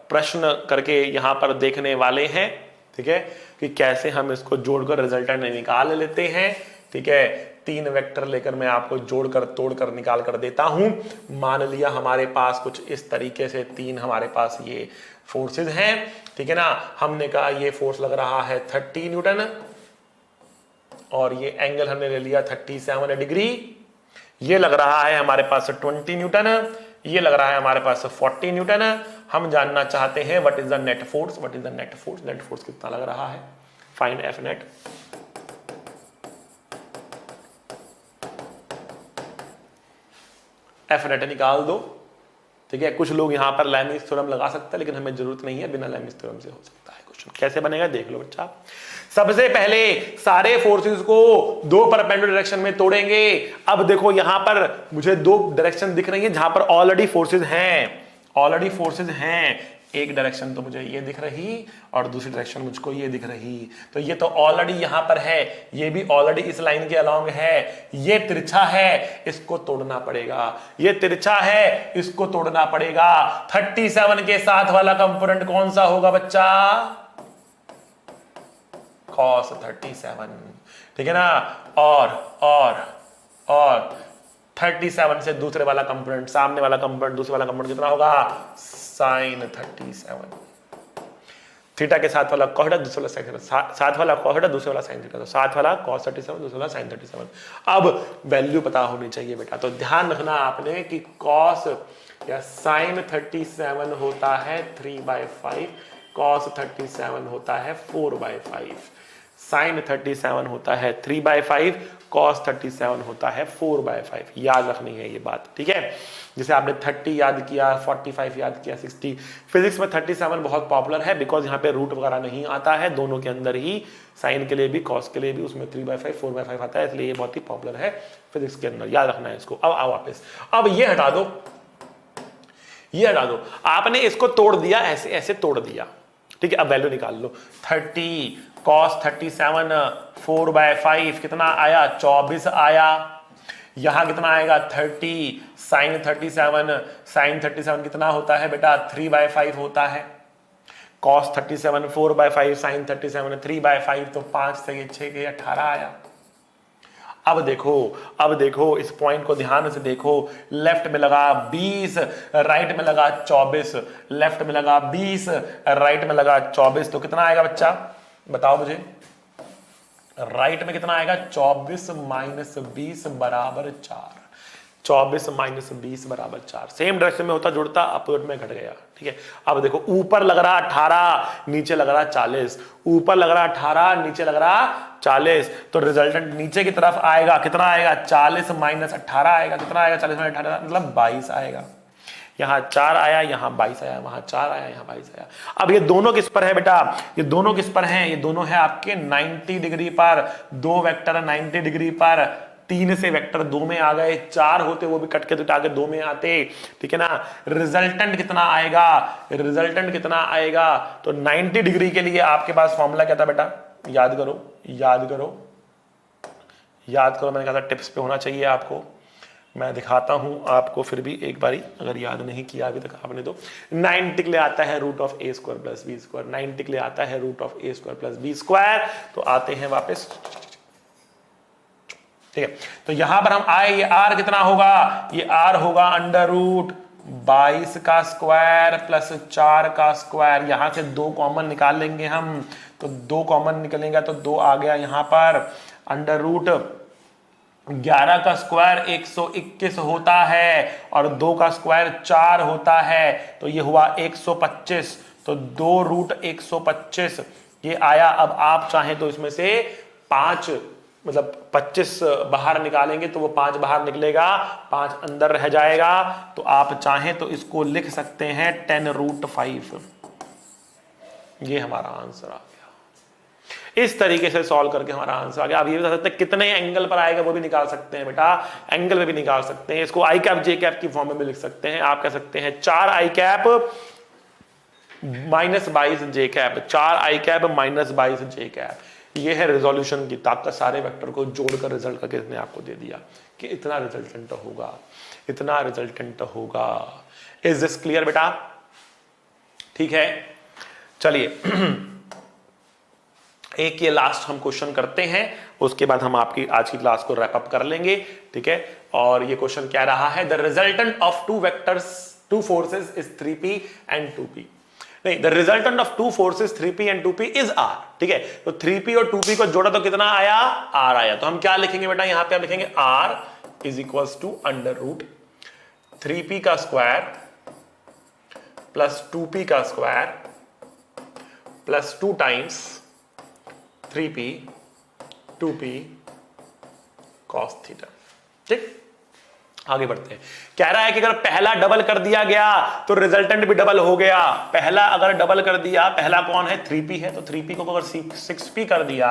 प्रश्न करके यहां पर देखने वाले हैं। ठीक है, कि कैसे हम इसको जोड़कर रिजल्टेंट निकाल लेते हैं। ठीक है, तीन वेक्टर लेकर मैं आपको जोड़कर तोड़कर निकाल कर देता हूं। मान लिया हमारे पास कुछ इस तरीके से तीन हमारे पास ये फोर्सेस हैं। ठीक है ना, हमने कहा ये फोर्स लग रहा है 30 न्यूटन, और ये एंगल हमने ले लिया 37 डिग्री। ये लग रहा है हमारे पास 20 न्यूटन, ये लग रहा है हमारे पास 40 न्यूटन। हम जानना चाहते हैं what is the net force, what is the net force, net force कितना लग रहा है। Find F net. F net निकाल दो। ठीक है, कुछ लोग यहां पर लैमिस थ्योरम लगा सकते हैं, लेकिन हमें जरूरत नहीं है, बिना लैमिस थ्योरम से हो सकता है क्वेश्चन। कैसे बनेगा देख लो बच्चा। सबसे पहले सारे फोर्सेस को दो परपेंडिकुलर डायरेक्शन में तोड़ेंगे। अब देखो यहां पर मुझे दो डायरेक्शन दिख रही है जहां पर ऑलरेडी फोर्सेस हैं, ऑलरेडी फोर्सेस हैं। एक डायरेक्शन तो मुझे ये दिख रही और दूसरी डायरेक्शन मुझको ये दिख रही, तो ये तो ऑलरेडी यहां पर है, ये भी ऑलरेडी इस लाइन के अलोंग है, ये तिरछा है, इसको तोड़ना पड़ेगा, ये तिरछा है, इसको तोड़ना पड़ेगा। 37 के साथ वाला कंपोनेंट कौन सा होगा बच्चा? cos 37, ठीक है ना। और 37 से दूसरे वाला कंपोनेंट, सामने वाला कंपोनेंट, दूसरे वाला कंपोनेंट कितना होगा? sin 37। थीटा के साथ वाला cos थीटा, दूसरे वाला sin थीटा, साथ वाला cos थीटा, दूसरे वाला sin थीटा, तो साथ वाला cos 37, दूसरे वाला sin 37। अब वैल्यू पता होनी चाहिए बेटा, तो ध्यान रखना आपने कि cos या sin 37 होता है 3/5, cos 37 होता है 4/5, sin 37 होता है 3/5, cos 37 होता है 4/5। याद रखनी है ये बात, ठीक है। जैसे आपने 30 याद किया, 45 याद किया, 60। फिजिक्स में 37 बहुत पॉपुलर है बिकॉज यहाँ पे रूट वगैरह नहीं आता है, दोनों के अंदर ही साइन के लिए भी कॉस के लिए भी उसमें 3/5 4/5 आता है, इसलिए ये बहुत ही पॉपुलर है फिजिक्स के अंदर, याद रखना है इसको। अब आओ वापस, अब ये हटा दो, ये हटा दो, आपने इसको तोड़ दिया, ऐसे ऐसे तोड़ दिया, ठीक है। अब वैल्यू निकाल लो, 30 cos 37 4/5 कितना आया? 24 आया। यहां कितना आएगा? 30 sin 37 कितना होता है बेटा? 3/5 होता है। cos 37 4/5, sin 37 3/5, तो 5 से 6 के 18 आया। अब देखो इस पॉइंट को ध्यान से देखो, लेफ्ट में लगा 20, राइट में लगा 24, लेफ्ट में लगा 20, राइट में लगा 24, तो कितना आएगा बच्चा? बताओ मुझे, राइट में कितना आएगा? 24 माइनस 20 बराबर 4, 24 माइनस 20 बराबर 4। सेम डायरेक्शन में होता जुड़ता, अपोजिट में घट गया, ठीक है। अब देखो, ऊपर लग रहा 18, नीचे लग रहा 40, ऊपर लग रहा 18, नीचे लग रहा 40, तो रिजल्टेंट नीचे की तरफ आएगा, कितना आएगा? 40 माइनस 18 आएगा, कितना आएगा? 40 माइनस 18 मतलब 22 आएगा। यहाँ 4 आया, यहाँ 22 आया, वहां 4 आया, यहाँ 22 आया। अब ये दोनों किस पर है बेटा? ये दोनों किस पर हैं? ये दोनों है आपके 90 डिग्री पर, दो वेक्टर 90 डिग्री पर, 3 से वेक्टर 2 में आ गए, 4 होते वो भी कट के उठा के 2 में आते, ठीक है ना। रिजल्टेंट कितना आएगा? रिजल्टेंट कितना आएगा? तो 90 डिग्री के लिए आपके पास फॉर्मूला क्या था बेटा? याद करो, याद करो, याद करो, मैंने कहा था टिप्स पे होना चाहिए आपको, मैं दिखाता हूं आपको फिर भी एक बारी, अगर याद नहीं किया अभी तक आपने तो। 90 के लिए आता है root of A square plus B square, 90 के लिए आता है root of A square plus B square. तो आते हैं वापस, ठीक है। तो यहां पर हम आए, ये आर कितना होगा? ये आर होगा अंडर रूट 22 का स्क्वायर प्लस 4 का स्क्वायर। यहां से 2 कॉमन निकाल लेंगे हम, तो 2 कॉमन निकलेगा तो 2 आ गया यहां पर। अंडर रूट 11 का स्क्वायर 121 होता है और 2 का स्क्वायर 4 होता है, तो ये हुआ 125, तो 2 रूट 125 ये आया। अब आप चाहें तो इसमें से 5 मतलब 25 बाहर निकालेंगे तो वो 5 बाहर निकलेगा, 5 अंदर रह जाएगा, तो आप चाहें तो इसको लिख सकते हैं 10 रूट 5। ये हमारा आंसर आ गया। इस तरीके से सॉल्व करके हमारा आंसर आ गया। अब ये बता सकते हैं कितने एंगल पर आएगा, वो भी निकाल सकते हैं बेटा, एंगल में भी निकाल सकते हैं। इसको आई कैप जे कैप की फॉर्म में भी लिख सकते हैं। आप कह सकते हैं 4 आई कैप माइनस 22 जे कैप, 4 आई कैप माइनस 22 जे कैप। ये है रिजोल्यूशन की ताकत, सारे वेक्टर को जोड़कर रिजल्ट करके इसने आपको दे दिया कि इतना रिजल्टेंट होगा, इतना रिजल्टेंट होगा। इज दिस क्लियर बेटा? ठीक है, चलिए एक ये लास्ट हम क्वेश्चन करते हैं, उसके बाद हम आपकी आज की क्लास को रैप अप कर लेंगे, ठीक है। और ये क्वेश्चन क्या रहा है? The resultant of 2 vectors 2 forces is 3p and 2p। नहीं, the resultant of 2 forces 3p and 2p is r, ठीक है। तो 3p और 2p को जोड़ा तो कितना आया? r आया। तो हम क्या लिखेंगे बेटा? यहां पे हम लिखेंगे r is equals to under root 3p का स्क्वायर प्लस 2p का square plus 2 times 3p 2p cos theta, ठीक। आगे बढ़ते हैं। कह रहा है कि अगर पहला डबल कर दिया गया तो रिजल्टेंट भी डबल हो गया। पहला अगर डबल कर दिया, पहला कौन है? 3p है, तो 3p को अगर 6p कर दिया,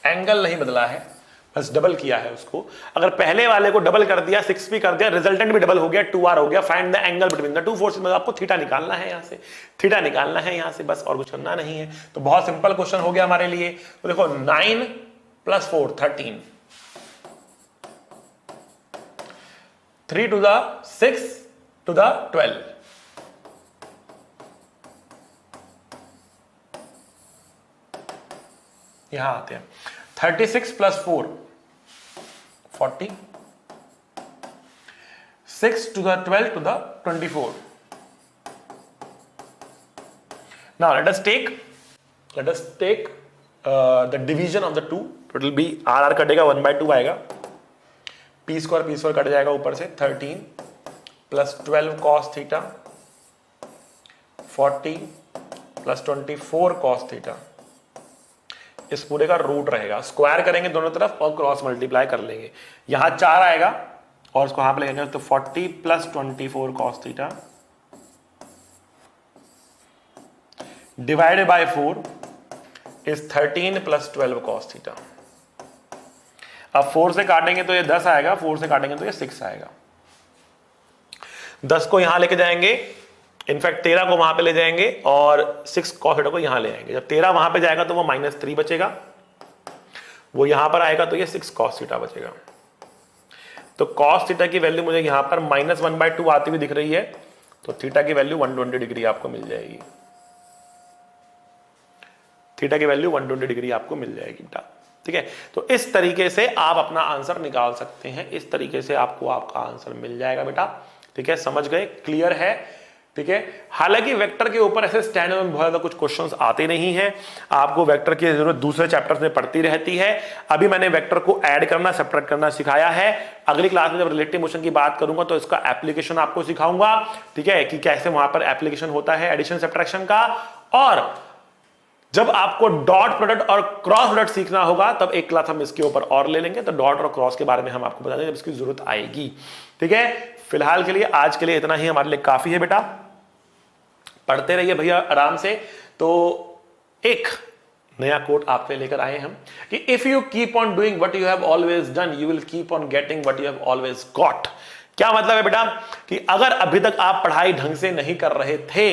एंगल नहीं बदला है, बस डबल किया है उसको। अगर पहले वाले को डबल कर दिया, 6p कर दिया, रिजल्टेंट भी डबल हो गया, 2r हो गया। Find the angle between the two forces, मतलब आपको थीटा निकालना है, यहां से थीटा निकालना है यहां से, बस और कुछ करना नहीं है। तो बहुत सिंपल क्वेश्चन हो गया हमारे लिए। तो देखो 9 + 4 13, 3 to the 6 to the 12, यहां आते हैं। 36 + 4 40, 6 to the 12 to the 24. Now let us take the division of the two. It will be r कटेगा, 1/2 आएगा, p² कट जाएगा ऊपर से। 13 + 12 cos थीटा, 40 + 24 cos थीटा, इस पूरे का रूट रहेगा। स्क्वायर करेंगे दोनों तरफ और क्रॉस मल्टीप्लाई कर लेंगे। यहां 4 आएगा और इसको यहां पे लेंगे, तो 40 + 24 cos theta divided by 4 is 13 + 12 cos theta. अब 4 से काटेंगे तो ये 10 आएगा, 4 से काटेंगे तो ये 6 आएगा। 10 को यहां लेके जाएंगे, इनफैक्ट 13 को वहां पे ले जाएंगे और 6 cos थीटा को यहां ले आएंगे। जब 13 वहां पे जाएगा तो वो -3 बचेगा, वो यहां पर आएगा तो ये 6 cos थीटा बचेगा। तो cos थीटा की वैल्यू मुझे यहां पर -1/2 आती हुई दिख रही है, तो थीटा की वैल्यू 120 डिग्री आपको मिल जाएगी। थीटा की वैल्यू 120 डिग्री आपको मिल जाएगी बेटा, ठीक है। तो इस तरीके से आप अपना आंसर निकाल सकते हैं, इस तरीके से आपको आपका आंसर मिल जाएगा बेटा, ठीक है। समझ गए? क्लियर है? ठीक है। हालांकि वेक्टर के ऊपर ऐसे स्टैंडर्ड में बहुत ज्यादा कुछ क्वेश्चंस आते नहीं हैं, आपको वेक्टर की जरूरत दूसरे चैप्टर्स में पड़ती रहती है। अभी मैंने वेक्टर को ऐड करना, सब्ट्रैक्ट करना सिखाया है। अगली क्लास में जब रिलेटिव मोशन की बात करूंगा तो इसका एप्लीकेशन आपको सिखाऊंगा, ठीक है, कि कैसे वहां पर एप्लीकेशन होता है एडिशन सब्ट्रैक्शन का। और जब आपको डॉट प्रोडक्ट और क्रॉस प्रोडक्ट सीखना होगा तब एक क्लास हम इसके ऊपर और ले लेंगे, तो डॉट और क्रॉस के बारे में हम आपको बता देंगे जब इसकी जरूरत आएगी, ठीक है। फिलहाल के लिए, आज के लिए इतना ही हमारे लिए काफी है बेटा। पढ़ते रहिए भैया आराम से। तो एक नया कोट आप पे लेकर आए हम कि if you keep on doing what you have always done, you will keep on getting what you have always got. क्या मतलब है बेटा? कि अगर अभी तक आप पढ़ाई ढंग से नहीं कर रहे थे,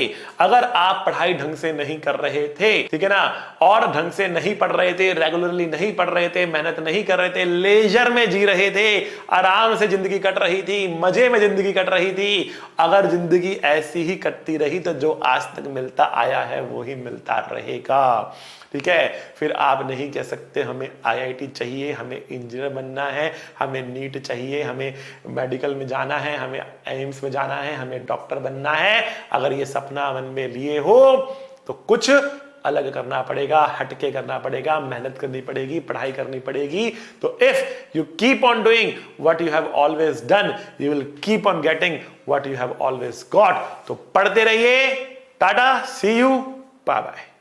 अगर आप पढ़ाई ढंग से नहीं कर रहे थे, ठीक है ना, और ढंग से नहीं पढ़ रहे थे, रेगुलरली नहीं पढ़ रहे थे, मेहनत नहीं कर रहे थे, लेजर में जी रहे थे, आराम से जिंदगी कट रही थी, मजे में जिंदगी कट रही थी, अगर जिंदगी ऐसी ही कटती रही तो जो आज तक मिलता आया है वो ही मिलता रहेगा, ठीक है। फिर आप नहीं कह सकते हमें IIT चाहिए, हमें इंजीनियर बनना है, हमें नीट चाहिए, हमें मेडिकल में जाना है, हमें एम्स में जाना है, हमें डॉक्टर बनना है। अगर ये सपना मन में लिए हो तो कुछ अलग करना पड़ेगा, हटके करना पड़ेगा, मेहनत करनी पड़ेगी, पढ़ाई करनी पड़ेगी। तो if you keep on doing what you have always done, you will keep on getting what you have always got. तो पढ़ते रहिए। टाटा, सी यू, बाय बाय।